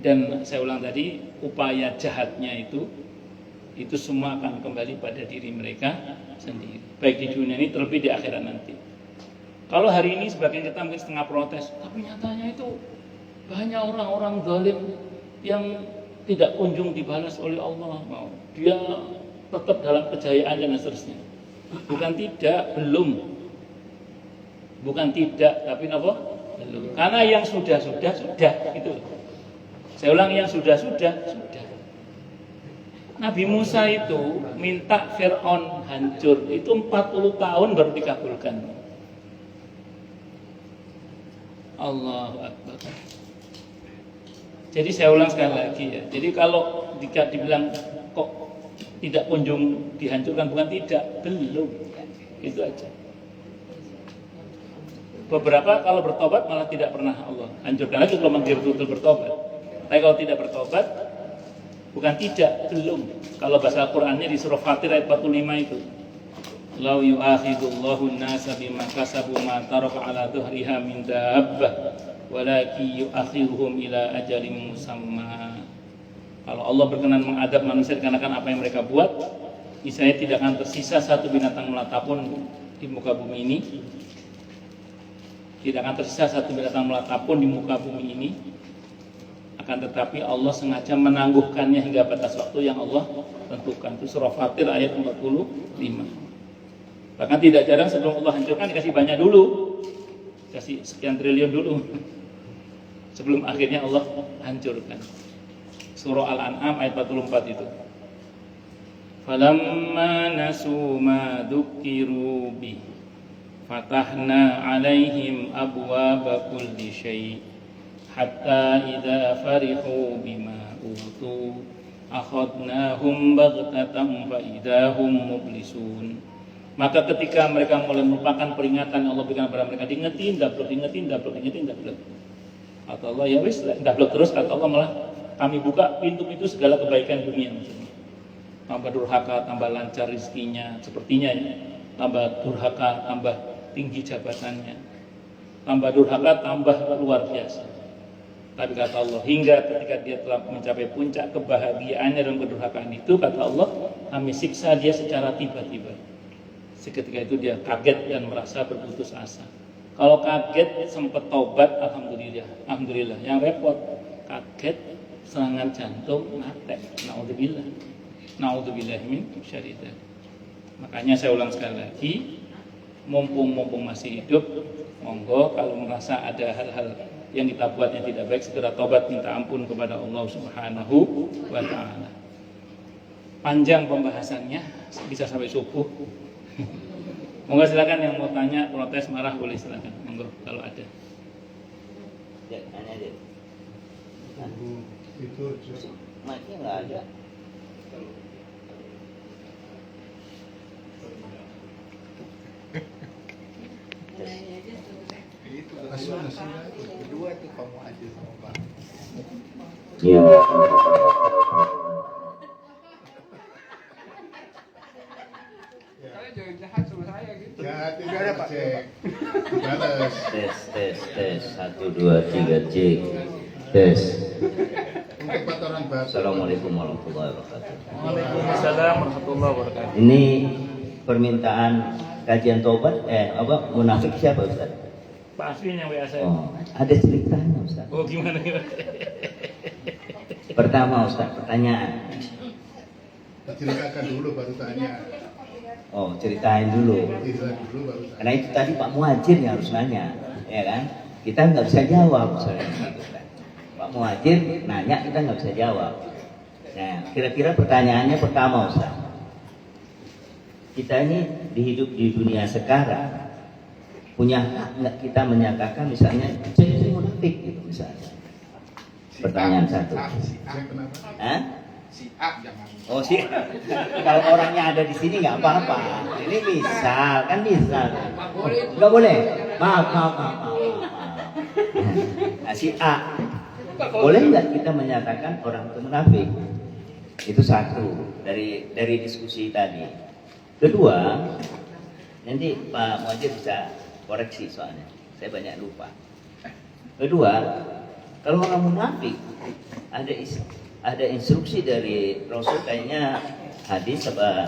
dan saya ulang tadi, upaya jahatnya itu semua akan kembali pada diri mereka sendiri, baik di dunia ini terlebih di akhirat nanti. Kalau hari ini sebagian kita mungkin setengah protes, tapi nyatanya itu banyak orang-orang zalim yang tidak kunjung dibalas oleh Allah. Dia tetap dalam kejayaan dan seterusnya. Bukan tidak, belum. Bukan tidak, tapi apa? Belum. Karena yang sudah itu. Saya ulang, yang sudah. Nabi Musa itu minta Fir'aun hancur, itu 40 tahun baru dikabulkan. Allahu Akbar. Jadi saya ulang sekali lagi ya. Jadi kalau dibilang kok tidak kunjung dihancurkan, bukan tidak, belum. Itu aja. Beberapa kalau bertobat malah tidak pernah Allah hancurkan lagi kalau memang betul bertobat. Tapi kalau tidak bertobat, bukan tidak, belum. Kalau bahasa Al-Qur'annya di surah Fatir ayat 45 itu. Lau yu'akhidullahu an-nasa bima kasabu ma taraka 'ala dhuhriha min dabbah walakin yu'akhiruhum ila ajalin musamma. Kalau Allah berkenan mengadab manusia dikarenakan apa yang mereka buat, niscaya tidak akan tersisa satu binatang melata pun di muka bumi ini. Tidak akan tersisa satu binatang melata pun di muka bumi ini. Akan tetapi Allah sengaja menangguhkannya hingga batas waktu yang Allah tentukan. Itu surah Fatir ayat 45. Bahkan tidak jarang sebelum Allah hancurkan dikasih banyak dulu, kasih sekian triliun dulu, sebelum akhirnya Allah hancurkan. Surah Al-An'am ayat 44 itu. Falamma nasu ma dzukiru bi fatahna 'alaihim abwaaba kulli syai' hatta idza farihu bima utu akhadnahum baghtatan fa idahum mublisun. Maka ketika mereka mulai melupakan peringatan yang Allah berikan kepada mereka, diingetin, dablek. Kata Allah, ya wis, dablek terus. Kata Allah, malah kami buka pintu-pintu segala kebaikan dunia maksudnya. Tambah durhaka, tambah lancar rezekinya, sepertinya ya. Tambah durhaka, tambah tinggi jabatannya. Tambah durhaka, tambah luar biasa. Tapi kata Allah, hingga ketika dia telah mencapai puncak kebahagiaannya dan kedurhakaan itu, kata Allah, kami siksa dia secara tiba-tiba. Seketika itu dia kaget dan merasa berputus asa. Kalau kaget sempat taubat, alhamdulillah. Yang repot, kaget, serangan jantung, mati. Naudzubillah min syarri dzalik. Makanya saya ulang sekali lagi, mumpung masih hidup, monggo kalau merasa ada hal-hal yang kita buat yang tidak baik, segera taubat, minta ampun kepada Allah Subhanahu wa ta'ala. Panjang pembahasannya, bisa sampai subuh. Monggo silakan yang mau tanya, protes, marah, boleh silakan. Monggo kalau ada. Ya, nanya deh. Itu Mic-nya nggak ada. Kedua tuh Pak Muhajir sama Pak. Iya. Saya jangan jahat sama saya gitu. Ya, tidak ada Pak. Balas. Tes 1 2 3 cek. Tes. Untuk 4 orang baru. Assalamualaikum warahmatullahi wabarakatuh. Waalaikumsalam warahmatullahi wabarakatuh. Ini permintaan kajian taubat munafik siapa Ustaz? Pak Aswin yang WA saya. Oh, ada ceritanya Ustaz. Oh gimana gimana? Pertama Ustaz, pertanyaan. Ceritakan dulu baru tanya. Oh, ceritain dulu. Cerita dulu baru tanya. Karena itu tadi Pak Muhajir yang harus nanya, ya kan? Kita nggak bisa jawab soalnya gitu kan. Pak Muhajir nanya, kita nggak bisa jawab. Nah, kira-kira pertanyaannya pertama Ustaz. Kita ini dihidup di dunia sekarang punya hak nggak kita menyatakan misalnya jadi munafik gitu misalnya? Pertanyaan satu. Si A kenapa? Hah? Si A jangan. Oh sih, kalau orangnya ada di sini nggak apa-apa. Ini misal, kan misal. Nggak boleh. Maaf. Nah, si A, boleh nggak kita menyatakan orang itu munafik? Itu satu dari diskusi tadi. Kedua, nanti Pak Muhajir bisa koreksi soalnya. Saya banyak lupa. Kedua, kalau orang munafik ada instruksi dari Rasul, kayaknya hadis apa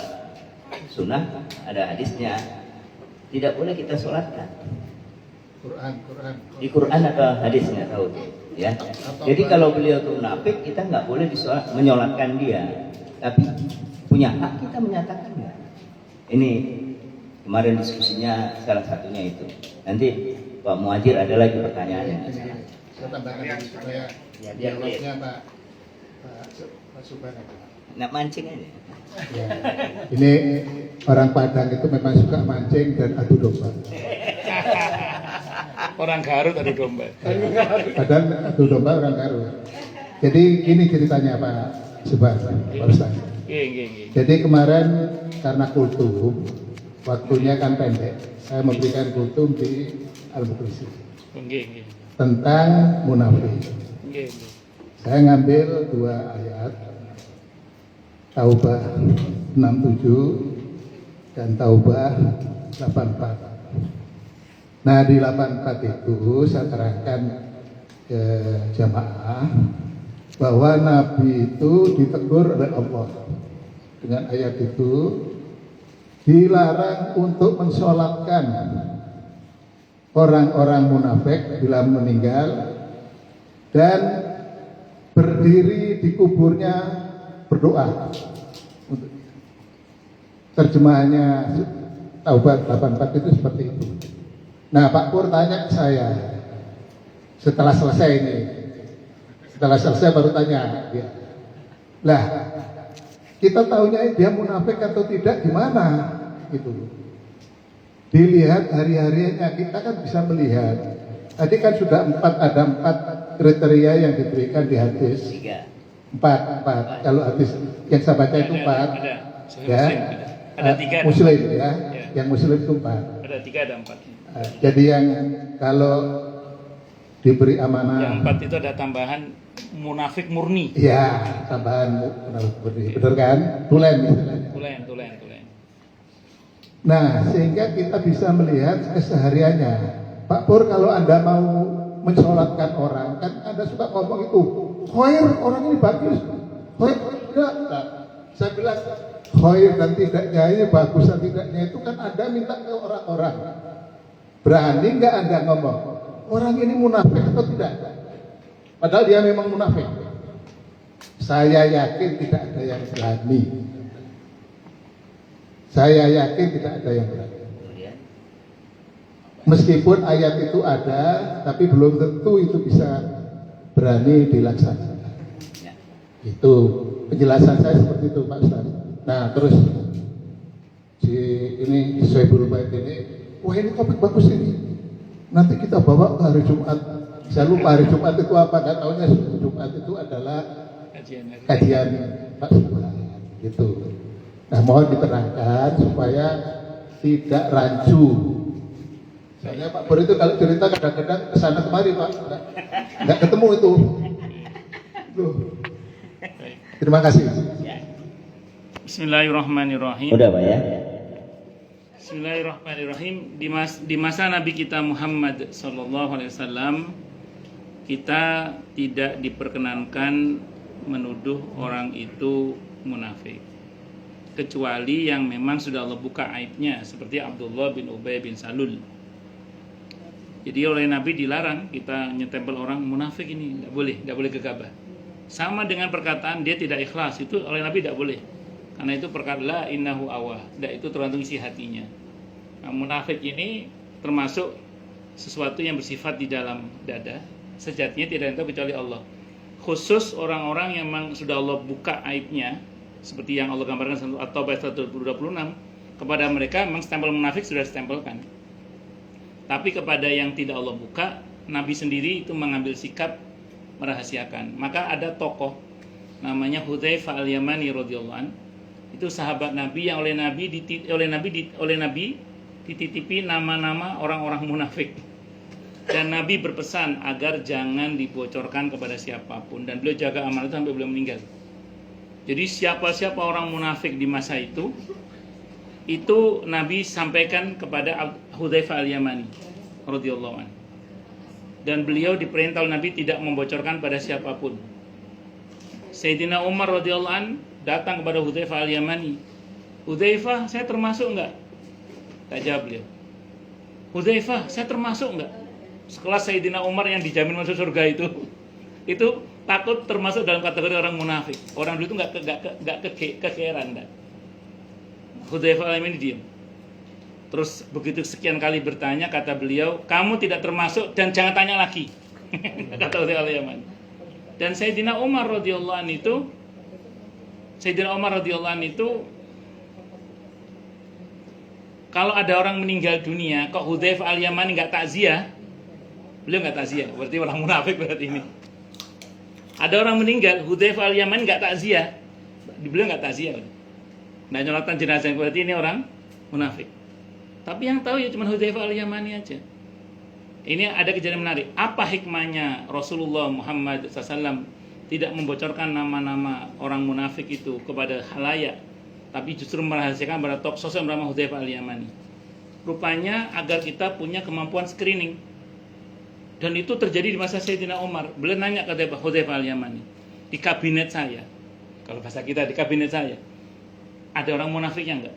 sunnah, ada hadisnya, tidak boleh kita sholatkan. Quran. Di Quran atau hadisnya tahu ya. Jadi kalau beliau itu munafik, kita nggak boleh menyolatkan dia, tapi punya hak kita menyatakannya. Ini kemarin diskusinya salah satunya itu. Nanti Pak Muhajir ada lagi pertanyaannya. Saya tambahkan lagi supaya Ya, biar dialognya Pak Subhan. Nak mancing aja. Ya. Ini orang Padang itu memang suka mancing dan adu domba. Orang Garut adu domba. Padang adu domba orang Garut. Jadi gini ceritanya Pak Subhan, Pak Ustaz. Nggih. Jadi kemarin karena kultum, waktunya kan pendek. Saya memberikan kultum di Al-Muqrisi Nggih. tentang munafik. Nggih. Saya ngambil 2 ayat, Taubah 67 dan Taubah 84. Nah di 84 itu saya terangkan ke jamaah bahwa Nabi itu ditegur oleh Allah dengan ayat itu, dilarang untuk mensolatkan orang-orang munafik bila meninggal dan berdiri di kuburnya berdoa. Terjemahannya Taubah 84 itu seperti itu. Nah Pak Pur tanya saya setelah selesai ini, setelah selesai baru tanya dia, lah kita tahunya dia munafik atau tidak gimana gitu. Dilihat hari-harinya, kita kan bisa melihat. Tadi kan sudah 4, ada 4 kriteria yang diberikan di hadis. 4. Kalau hadis yang saya baca itu 4. Ada. Ya. Ada 3. Muslim ya. Ya. Yang Muslim itu 4. Ada 3, ada 4. Jadi yang kalau diberi amanah. Yang 4 itu ada tambahan munafik murni. Ya, tambahan munafik murni. Benar kan? Tulen istilahnya. Tulen. Nah, sehingga kita bisa melihat kesehariannya. Pak Pur, kalau Anda mau mensolatkan orang, kan Anda suka ngomong itu, khair, orang ini bagus, khair, tidak. Nah, saya bilang, khair dan tidaknya ini, bagus dan tidaknya itu kan Anda minta ke orang-orang. Berani nggak Anda ngomong, orang ini munafik atau tidak? Padahal dia memang munafik. Saya yakin tidak ada yang berani. Saya yakin tidak ada yang berani. Meskipun ayat itu ada, tapi belum tentu itu bisa berani dilaksanakan. Itu penjelasan saya seperti itu Pak Ustaz. Nah terus ini Soebul Bait ini, wah ini topik bagus ini. Nanti kita bawa ke hari Jumat. Saya lupa hari Jumat itu apa, nggak tahunya Jumat itu adalah kajian Pak Subhan. Gitu. Nah mohon diterangkan supaya tidak rancu Soalnya Pak Pur itu kalau cerita kadang-kadang kesana kemari Pak, nggak ketemu itu. Tuh. Terima kasih. Ya. Bismillahirrahmanirrahim. Udah Pak ya. Bismillahirrahmanirrahim. Di masa Nabi kita Muhammad SAW, kita tidak diperkenankan menuduh orang itu munafik, kecuali yang memang sudah Allah buka aibnya, seperti Abdullah bin Ubay bin Salul. Jadi oleh Nabi dilarang kita nyetempel orang munafik, ini tidak boleh gegabah. Sama dengan perkataan dia tidak ikhlas, itu oleh Nabi tidak boleh. Karena itu perkara la innahu awah, itu tergantung isi hatinya. Nah, munafik ini termasuk sesuatu yang bersifat di dalam dada, sejatinya tidak ada kecuali Allah. Khusus orang-orang yang memang sudah Allah buka aibnya, seperti yang Allah gambarkan dalam At-Taubah 126, kepada mereka memang stempel munafik sudah ditempelkan. Tapi kepada yang tidak Allah buka, Nabi sendiri itu mengambil sikap merahasiakan. Maka ada tokoh namanya Hudzaifah al-Yamani radhiyallahu an. Itu sahabat Nabi yang oleh Nabi dititipi nama-nama orang-orang munafik. Dan Nabi berpesan agar jangan dibocorkan kepada siapapun, dan beliau jaga amanah itu sampai beliau meninggal. Jadi siapa-siapa orang munafik di masa itu Nabi sampaikan kepada Hudzaifah al-Yamani radhiyallahu an. Dan beliau diperintah oleh Nabi tidak membocorkan pada siapapun. Sayyidina Umar radhiyallahu an datang kepada Hudzaifah al-Yamani. Hudzaifah, saya termasuk enggak? Tak jawab beliau. Hudzaifah, saya termasuk enggak? Sekelas Sayyidina Umar yang dijamin masuk surga itu takut termasuk dalam kategori orang munafik. Orang dulu itu enggak kekeran enggak. Hudzaifah al-Yamani diam. Terus begitu sekian kali bertanya, kata beliau, kamu tidak termasuk dan jangan tanya lagi. Kata Hudzaifah al-Yamani. Dan Sayyidina Umar radhiyallahu anhu itu kalau ada orang meninggal dunia, kok Hudzaifah al-Yamani enggak takziah? Beliau enggak takziah, berarti orang munafik berarti ini. Ada orang meninggal, Hudzaifah al-Yamani enggak takziah. Beliau enggak takziah. Nah, nyolatan jenazah, berarti ini orang munafik. Tapi yang tahu ya cuma Hudzaifah al-Yamani aja. Ini ada kejadian menarik. Apa hikmahnya Rasulullah Muhammad SAW tidak membocorkan nama-nama orang munafik itu kepada khalayak, tapi justru merahasiakan pada top sosok bernama Hudzaifah al-Yamani? Rupanya agar kita punya kemampuan screening. Dan itu terjadi di masa Sayyidina Umar. Beliau nanya ke Hudzaifah al-Yamani, di kabinet saya, kalau bahasa kita di kabinet saya, ada orang munafiknya enggak?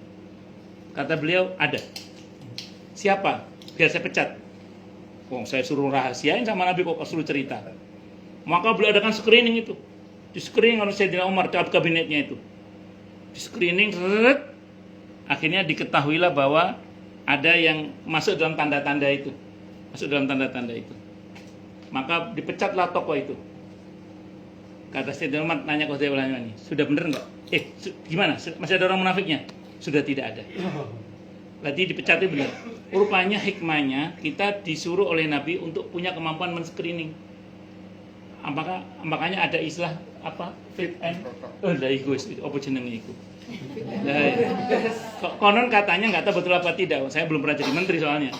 Kata beliau, ada. Siapa? Biar saya pecat. Saya suruh rahasiain sama Nabi kok suruh cerita. Maka beliau adakan screening itu. Di screening oleh Sayyidina Umar dalam kabinetnya itu. Di screening, akhirnya diketahuilah bahwa ada yang masuk dalam tanda-tanda itu. Maka dipecatlah tokoh itu. Kata Sayyidina Umar nanya ke Hudzaifah al-Yamani, sudah benar enggak? Gimana? Masih ada orang munafiknya? Sudah tidak ada. Berarti dipecatnya benar. Rupanya hikmahnya kita disuruh oleh Nabi untuk punya kemampuan men-screening. Makanya ada istilah apa? Fit and egois. Apa jenenge iku? Konon katanya nggak tahu betul apa tidak. Saya belum pernah jadi menteri soalnya.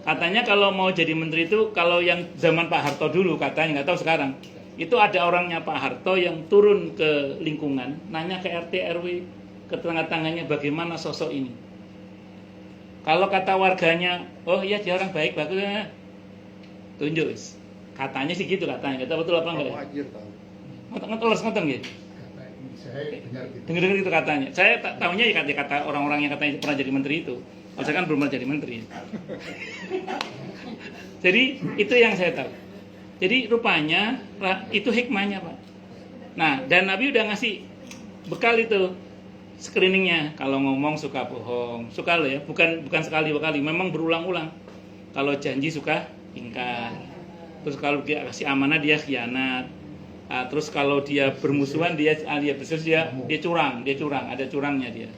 Katanya kalau mau jadi menteri itu, kalau yang zaman Pak Harto dulu katanya, nggak tahu sekarang. Itu ada orangnya Pak Harto yang turun ke lingkungan, nanya ke RT RW, ke tetangga-tangganya bagaimana sosok ini. Kalau kata warganya, oh iya dia orang baik, bagus, tunjuk. Katanya sih gitu katanya, nggak tahu betul apa enggak. Ngotot gitu. Dengar itu katanya. Saya tahunya ya kata orang-orang yang katanya pernah jadi menteri itu. Kalau saya kan belum pernah jadi menteri. Jadi itu yang saya tahu. Jadi rupanya itu hikmahnya, Pak. Nah, dan Nabi udah ngasih bekal itu screeningnya. Kalau ngomong suka bohong, suka loh ya, bukan sekali-kali, memang berulang-ulang. Kalau janji suka ingkar. Terus kalau dia kasih amanah dia khianat. Terus kalau dia bermusuhan dia curang, ada curangnya dia.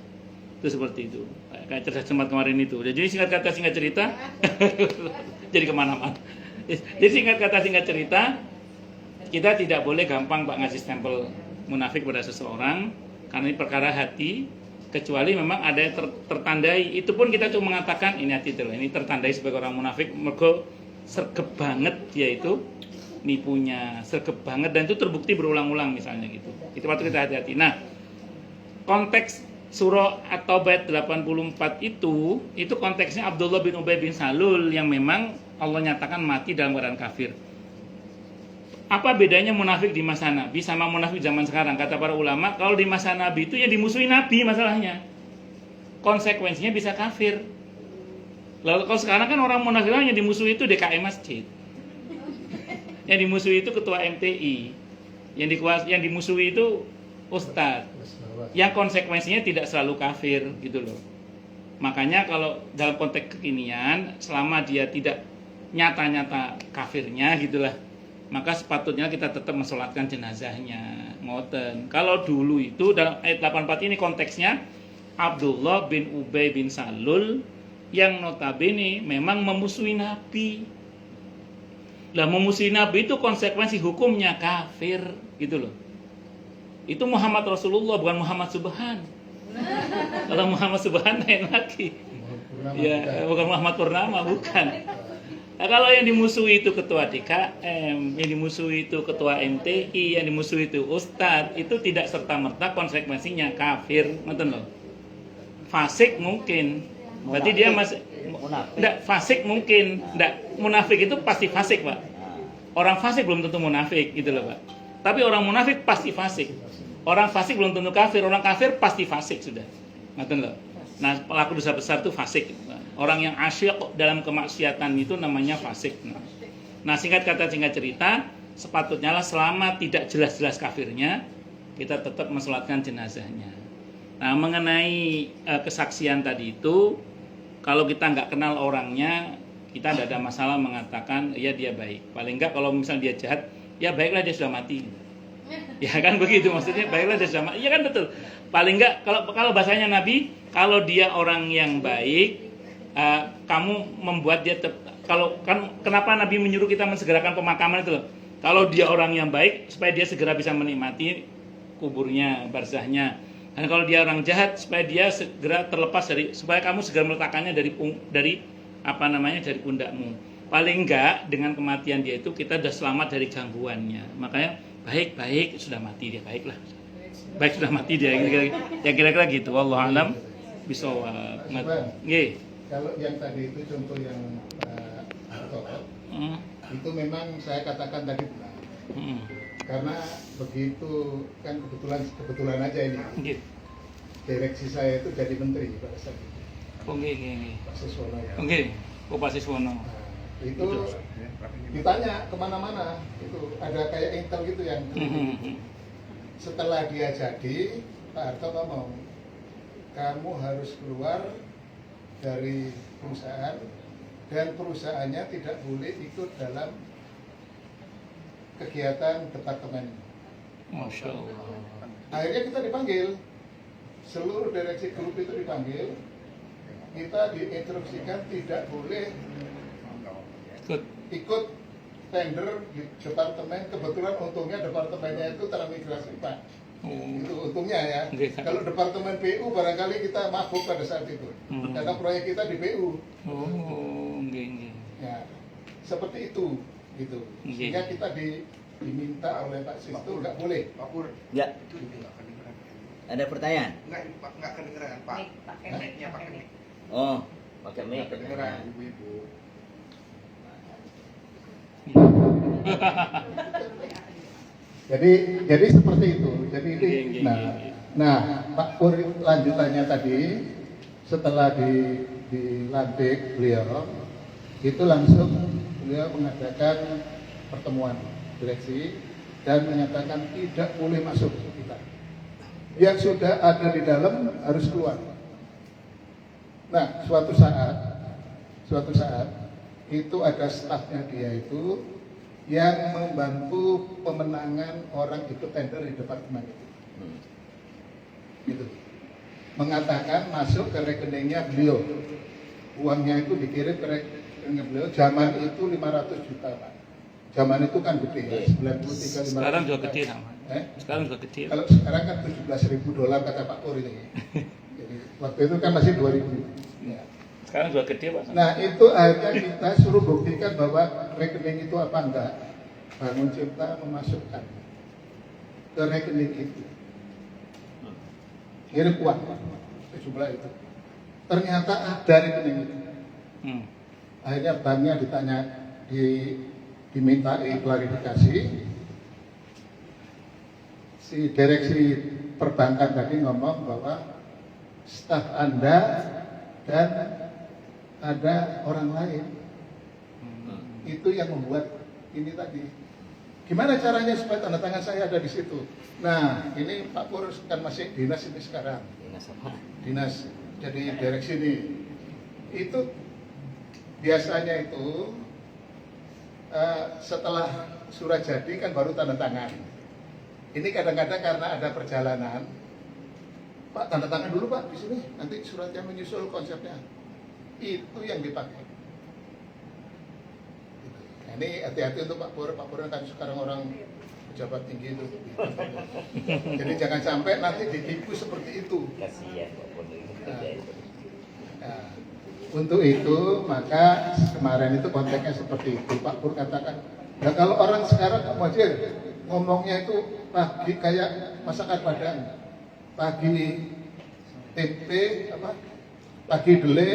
Itu seperti itu. Kayak cerdas cermat kemarin itu. Jadi singkat kata singkat cerita, jadi kemana-mana. Jadi singkat kata singkat cerita, kita tidak boleh gampang Pak ngasih stempel munafik pada seseorang, karena ini perkara hati. kecuali memang ada yang tertandai. Itu pun kita cuma mengatakan ini hati ini tertandai sebagai orang munafik, mergo sergep banget dia itu nipunya, sergep banget, dan itu terbukti berulang-ulang misalnya gitu. Itu waktu kita hati-hati. Nah, konteks surah At-Taubah 84 itu konteksnya Abdullah bin Ubay bin Salul yang memang Allah nyatakan mati dalam keadaan kafir. Apa bedanya munafik di masa Nabi sama munafik zaman sekarang? Kata para ulama, kalau di masa Nabi itu yang dimusuhi Nabi masalahnya. Konsekuensinya bisa kafir. Lalu kalau sekarang kan orang munafik yang dimusuhi itu DKM masjid. Yang dimusuhi itu ketua MTI. Yang dimusuhi itu ustadz. Yang konsekuensinya tidak selalu kafir gitu loh. Makanya kalau dalam konteks kekinian, selama dia tidak nyata-nyata kafirnya gitulah, maka sepatutnya kita tetap mensolatkan jenazahnya. Ngoten. Kalau dulu itu dalam ayat 84 ini konteksnya Abdullah bin Ubay bin Salul yang notabene memang memusuhi Nabi. Lah memusuhi Nabi itu konsekuensi hukumnya kafir gitu loh. Itu Muhammad Rasulullah, bukan Muhammad Subhan. Kalau Muhammad Subhan lain lagi. Ya, bukan Muhammad Purnama, bukan. Nah, kalau yang dimusuhi itu ketua DKM, yang dimusuhi itu ketua MTI, yang dimusuhi itu ustadz, itu tidak serta-merta konsekuensinya kafir, ngerti loh. Fasik mungkin. Berarti dia masih enggak fasik mungkin, enggak munafik itu pasti fasik, Pak. Orang fasik belum tentu munafik gitu loh, Pak. Tapi orang munafik pasti fasik. Orang fasik belum tentu kafir, orang kafir pasti fasik sudah. Ngerti loh. Nah, pelaku dosa besar itu fasik. Orang yang asyik dalam kemaksiatan itu namanya fasik. Nah, singkat cerita, sepatutnya lah selama tidak jelas-jelas kafirnya, kita tetap mensolatkan jenazahnya. Nah, mengenai kesaksian tadi itu, kalau kita nggak kenal orangnya, kita tidak ada masalah mengatakan ya dia baik. Paling nggak kalau misalnya dia jahat, ya baiklah dia sudah mati. Ya kan begitu maksudnya, baiklah dia sudah mati. Iya kan betul. Paling nggak kalau bahasanya Nabi, kalau dia orang yang baik, kamu membuat dia kalau kan kenapa Nabi menyuruh kita mensegerakan pemakaman itu loh. Kalau dia orang yang baik supaya dia segera bisa menikmati kuburnya, barzahnya. Dan kalau dia orang jahat supaya dia segera terlepas supaya kamu segera meletakkannya dari pundakmu. Paling enggak dengan kematian dia itu kita sudah selamat dari gangguannya. Makanya baik sudah mati dia, baiklah. Baik sudah mati dia, kira-kira gitu. Wallahu a'lam bishawab. Nggih. Kalau yang tadi itu contoh yang itu memang saya katakan tadi benar. Karena begitu kan kebetulan aja ini. Nggih. Direksi saya itu jadi menteri pada saat itu. Oh nggih. Pak Siswono ya. Nggih. Pak Siswono. Itu ditanya kemana-mana, itu ada kayak intel gitu yang setelah dia jadi, Pak Harto ngomong, kamu harus keluar dari perusahaan dan perusahaannya tidak boleh ikut dalam kegiatan departemen. Masya Allah. Akhirnya kita dipanggil, seluruh direksi grup itu dipanggil, kita diinstruksikan tidak boleh ikut tender di departemen. Kebetulan untungnya departemennya itu transmigrasi, Pak. Itu untungnya ya. Kalau departemen PU barangkali kita mabuk pada saat itu, karena proyek kita di PU. Ya, seperti itu gitu. Sehingga kita diminta oleh Pak Sisto nggak boleh. Pak Pur. Ya. Ada pertanyaan? Nggak kedengeran, Pak. Mic-nya pakai mic. Oh, pakai mic. Kedengeran, ibu-ibu. Jadi seperti itu. Jadi ini, nah Pak Pur lanjutannya tadi setelah dilantik beliau itu langsung beliau mengadakan pertemuan direksi dan menyatakan tidak boleh masuk kita. Yang sudah ada di dalam harus keluar. Nah, suatu saat itu ada stafnya dia itu yang membantu pemenangan orang ikut tender di departemen itu. Gitu. Mengatakan masuk ke rekeningnya beliau. Uangnya itu dikirim ke rekening beliau. Zaman itu 500 juta, Pak. Zaman itu kan gede ya, 93 500. Sekarang juga gede sama. Sekarang juga gede. Kalau sekarang kan $17.000 kata Pak Pur ini. Waktu itu kan masih 2000. Ya. Sekarang juga gede Pak. Nah itu akhirnya kita suruh buktikan bahwa rekening itu apa enggak. Bangun Cipta memasukkan ke rekening itu. Kirim uang sejumlah itu. Ternyata ada rekening itu. Akhirnya banknya ditanya, diminta klarifikasi. Si direksi perbankan tadi ngomong bahwa staf Anda dan ada orang lain itu yang membuat ini tadi. Gimana caranya supaya tanda tangan saya ada di situ? Nah, ini Pak Pur kan masih dinas ini sekarang. Dinas apa? Dinas jadi direksi ini. Itu biasanya itu setelah surat jadi kan baru tanda tangan. Ini kadang-kadang karena ada perjalanan, Pak tanda tangan dulu Pak di sini, nanti suratnya menyusul konsepnya. Itu yang dipakai. Nah, ini hati-hati untuk Pak Pur kan sekarang orang pejabat tinggi itu. Jadi jangan sampai nanti ditipu seperti itu. Kasihan Pak Pur itu. Nah, untuk itu maka kemarin itu konteksnya seperti itu. Pak Pur katakan, nah kalau orang sekarang Muhajir ngomongnya itu pagi kayak masakan Padang, pagi tempe apa, pagi dele,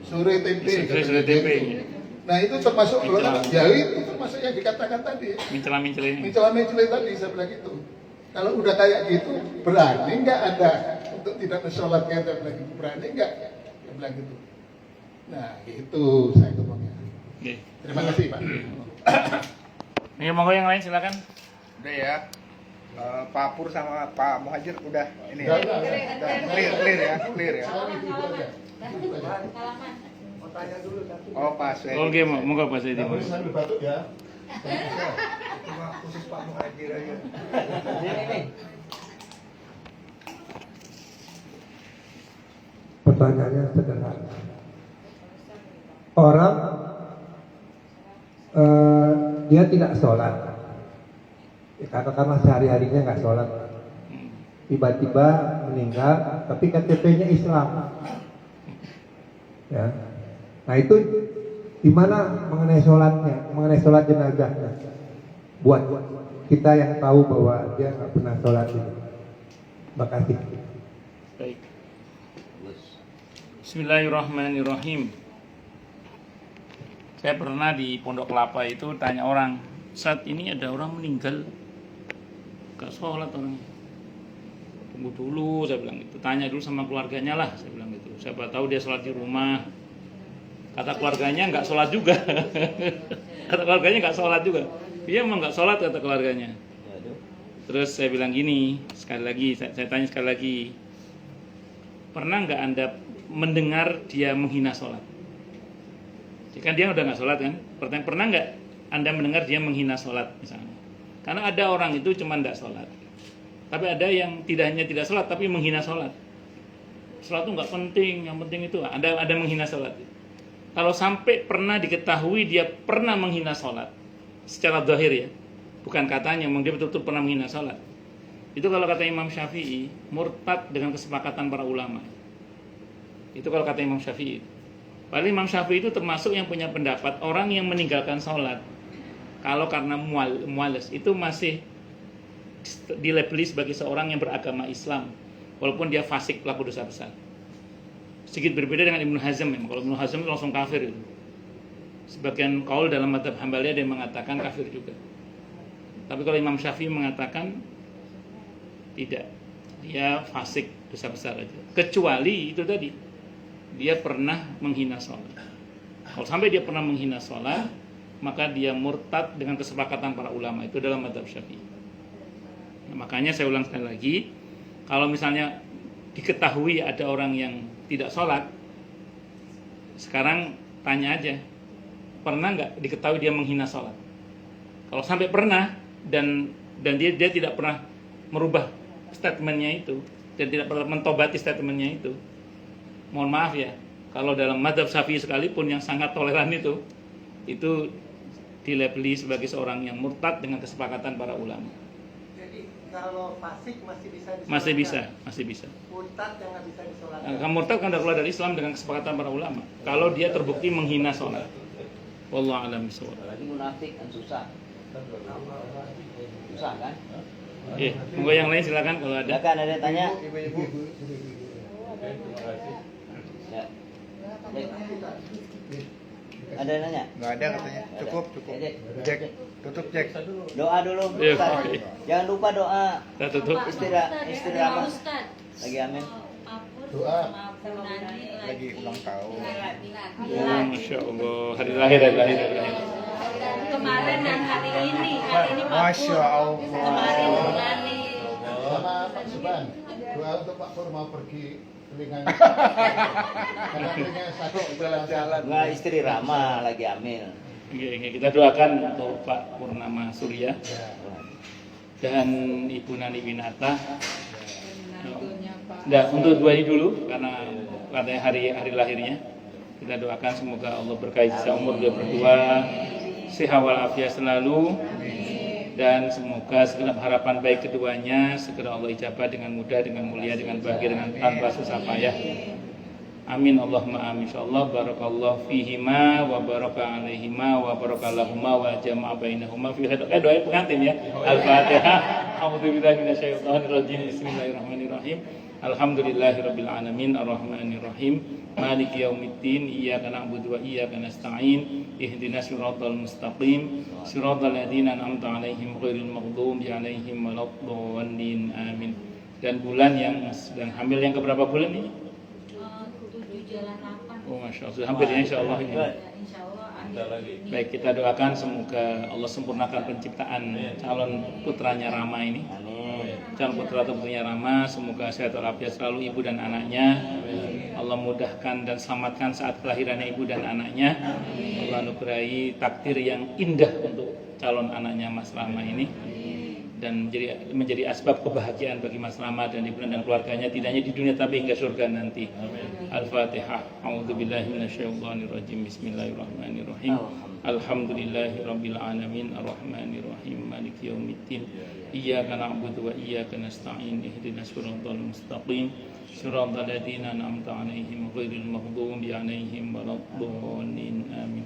sore tempe. Sore tempe. Nah itu termasuk ya itu termasuk yang dikatakan tadi. Mencela-mencela tadi saya bilang itu. Kalau udah kayak gitu berani nggak Anda untuk tidak mensolatkan? Saya bilang gitu, berani nggak? Saya bilang gitu. Nah itu saya ngomongnya. Terima kasih Pak. Ini monggo yang lain silakan. Udah ya. Pak Pur sama Pak Muhajir udah ini ya. Udah. Clear ya. Halaman. Oh Pak Swedi. Oke, monggo Pak Saidi. Kamu sambil batuk ya. Cuma khusus Pak Muhajir aja. Pertanyaannya sederhana. Orang dia tidak sholat, ya, katakanlah sehari-harinya nggak sholat, tiba-tiba meninggal, tapi KTP-nya Islam, ya. Nah itu gimana mengenai sholatnya, mengenai sholat jenazahnya, buat kita yang tahu bahwa dia nggak pernah sholat itu. Terima kasih. Baik. Bismillahirrahmanirrahim. Saya pernah di Pondok Kelapa itu tanya orang, saat ini ada orang meninggal gak sholat orangnya. Tunggu dulu, saya bilang gitu. Tanya dulu sama keluarganya lah, saya bilang gitu. Siapa tahu dia sholat di rumah. Kata keluarganya nggak sholat juga. Kata keluarganya nggak sholat juga. Dia emang nggak sholat kata keluarganya. Terus saya bilang gini, sekali lagi, saya tanya sekali lagi. Pernah nggak Anda mendengar dia menghina sholat? Kan dia udah nggak sholat kan? Pertanyaan, pernah nggak Anda mendengar dia menghina sholat misalnya? Karena ada orang itu cuma nggak sholat, tapi ada yang tidak hanya tidak sholat tapi menghina sholat. Sholat itu nggak penting, yang penting itu ada menghina sholat. Kalau sampai pernah diketahui dia pernah menghina sholat secara zahir ya, bukan katanya, memang dia betul-betul pernah menghina sholat. Itu kalau kata Imam Syafi'i murtad dengan kesepakatan para ulama. Itu kalau kata Imam Syafi'i. Padahal Imam Syafi'i itu termasuk yang punya pendapat orang yang meninggalkan sholat kalau karena muales itu masih dilabeli sebagai seorang yang beragama Islam walaupun dia fasik pelaku dosa besar. Sedikit berbeda dengan Ibnu Hazm. Kalau Ibnu Hazm itu langsung kafir itu. Sebagian kaul dalam mazhab Hambali ada yang mengatakan kafir juga. Tapi kalau Imam Syafi'i mengatakan tidak, dia fasik dosa besar aja. Kecuali itu tadi, dia pernah menghina sholat. Kalau sampai dia pernah menghina sholat, maka dia murtad dengan kesepakatan para ulama. Itu dalam mazhab Syafi'i. Nah, makanya saya ulang sekali lagi, kalau misalnya diketahui ada orang yang tidak sholat, sekarang tanya aja, pernah nggak diketahui dia menghina sholat? Kalau sampai pernah dan dia tidak pernah merubah statementnya itu dan tidak pernah mentobati statementnya itu, mohon maaf ya, kalau dalam mazhab Syafi'i sekalipun yang sangat toleran itu dilabeli sebagai seorang yang murtad dengan kesepakatan para ulama. kalau fasik masih bisa disolatkan. Masih bisa. Murtad yang nggak bisa disolatkan. Nah, murtad kan udah keluar dari Islam dengan kesepakatan para ulama. Kalau dia terbukti menghina sholat. Wallahu a'lam bishawab. Lagi munafik kan susah. Susah kan? Monggo yang lain silakan kalau ada. Silakan ada yang tanya? Ibu-ibu. Ya. Ada yang nanya? Nggak ada katanya. Cukup. Cek. Tutup cek. Doa dulu. Iya, Ustaz. oke. Jangan lupa doa. Kita tutup. Istirahat. Lagi amin. Doa. Lagi ulang tahun. Oh, Masya Allah. Hari lahir. Kemarin dan hari ini Pak Masya Pur. Allah. Kemarin Bulani. Sama Pak Suban, doa untuk Pak Pur mau pergi telinganya. Karena telinganya sakit Jalan. Enggak, istri Rama lagi hamil. Oke, kita doakan untuk Pak Purnama Surya dan Ibu Nani Winata. Nah, untuk dua ini dulu karena katanya hari lahirnya. Kita doakan semoga Allah berkahi sisa umur dia berdua, sehat walafiat selalu, dan semoga segenap harapan baik keduanya segera Allah ijabah dengan mudah, dengan mulia, dengan bahagia, dengan tanpa susah payah. Amin Allahumma amin. Insyaallah barakallahu fihima wa baraka alaihima wa barakalahuma wa jama'a bainahuma fi khair. Doa pengantin ya. Al-Fatihah. A'udzubillahi minasyaitonir rajim. Bismillahirrahmanirrahim. Alhamdulillahirabbil alamin arrahmanir rahim maliki yaumiddin iyyaka na'budu wa iyyaka nasta'in ihdinas siratal mustaqim siratal ladzina an'amta 'alaihim ghairil maghdubi 'alaihim waladdallin amin. Dan bulan yang sedang hamil yang keberapa bulan ini? 7 jalan 8. Oh Masya Allah, sudah hampir ya insyaallah ini. Insyaallah amin. Baik, kita doakan semoga Allah sempurnakan penciptaan calon putranya Rama ini. Amin. Calon putra atau putrinya Rama, semoga sehat walafiat selalu ibu dan anaknya. Allah mudahkan dan selamatkan saat kelahirannya ibu dan anaknya. Allah anugerahi takdir yang indah untuk calon anaknya Mas Rama ini dan menjadi asbab kebahagiaan bagi Mas Rama dan ibu dan keluarganya, tidak hanya di dunia tapi hingga surga nanti. Al-Fatihah. A'udzubillahi minasyaitonirrajim. Bismillahirrahmanirrahim. Alhamdulillahirabbil alamin arrahmanirrahim maliki yaumiddin iyyaka na'budu wa iyyaka nasta'in ihdinas siratal mustaqim siratal ladzina an'amta 'alaihim ghairil maghdubi 'alaihim waladdallin amin.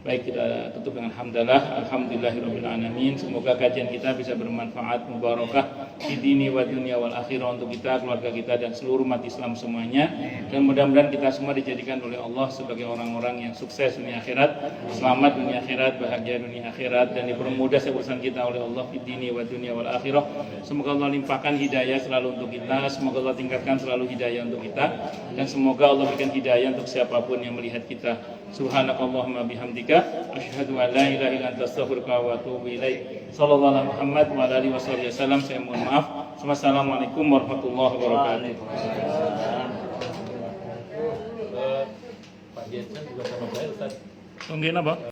Baik, kita tutup dengan hamdalah. Alhamdulillahirabbil alamin. Semoga kajian kita bisa bermanfaat, mubarakah di dini wa dunia wal akhirah untuk kita, keluarga kita dan seluruh umat Islam semuanya. Dan mudah-mudahan kita semua dijadikan oleh Allah sebagai orang-orang yang sukses dunia akhirat, selamat dunia akhirat, bahagia dunia akhirat, dan dipermudah urusan kita oleh Allah di dini wa dunia wal akhirah. Semoga Allah limpahkan hidayah selalu untuk kita, semoga Allah tingkatkan selalu hidayah untuk kita, dan semoga Allah berikan hidayah untuk siapapun yang melihat kita. Subhanakallahumma bihamdika asyhadu an la ilaha illa anta astaghfiruka wa atubu ilaik. Sallallahu alaihi Muhammad wa alihi wasallam. Saya mohon maaf. Wassalamualaikum warahmatullahi wabarakatuh. Pak Jensen juga sama saya Ustaz. Mungkin apa?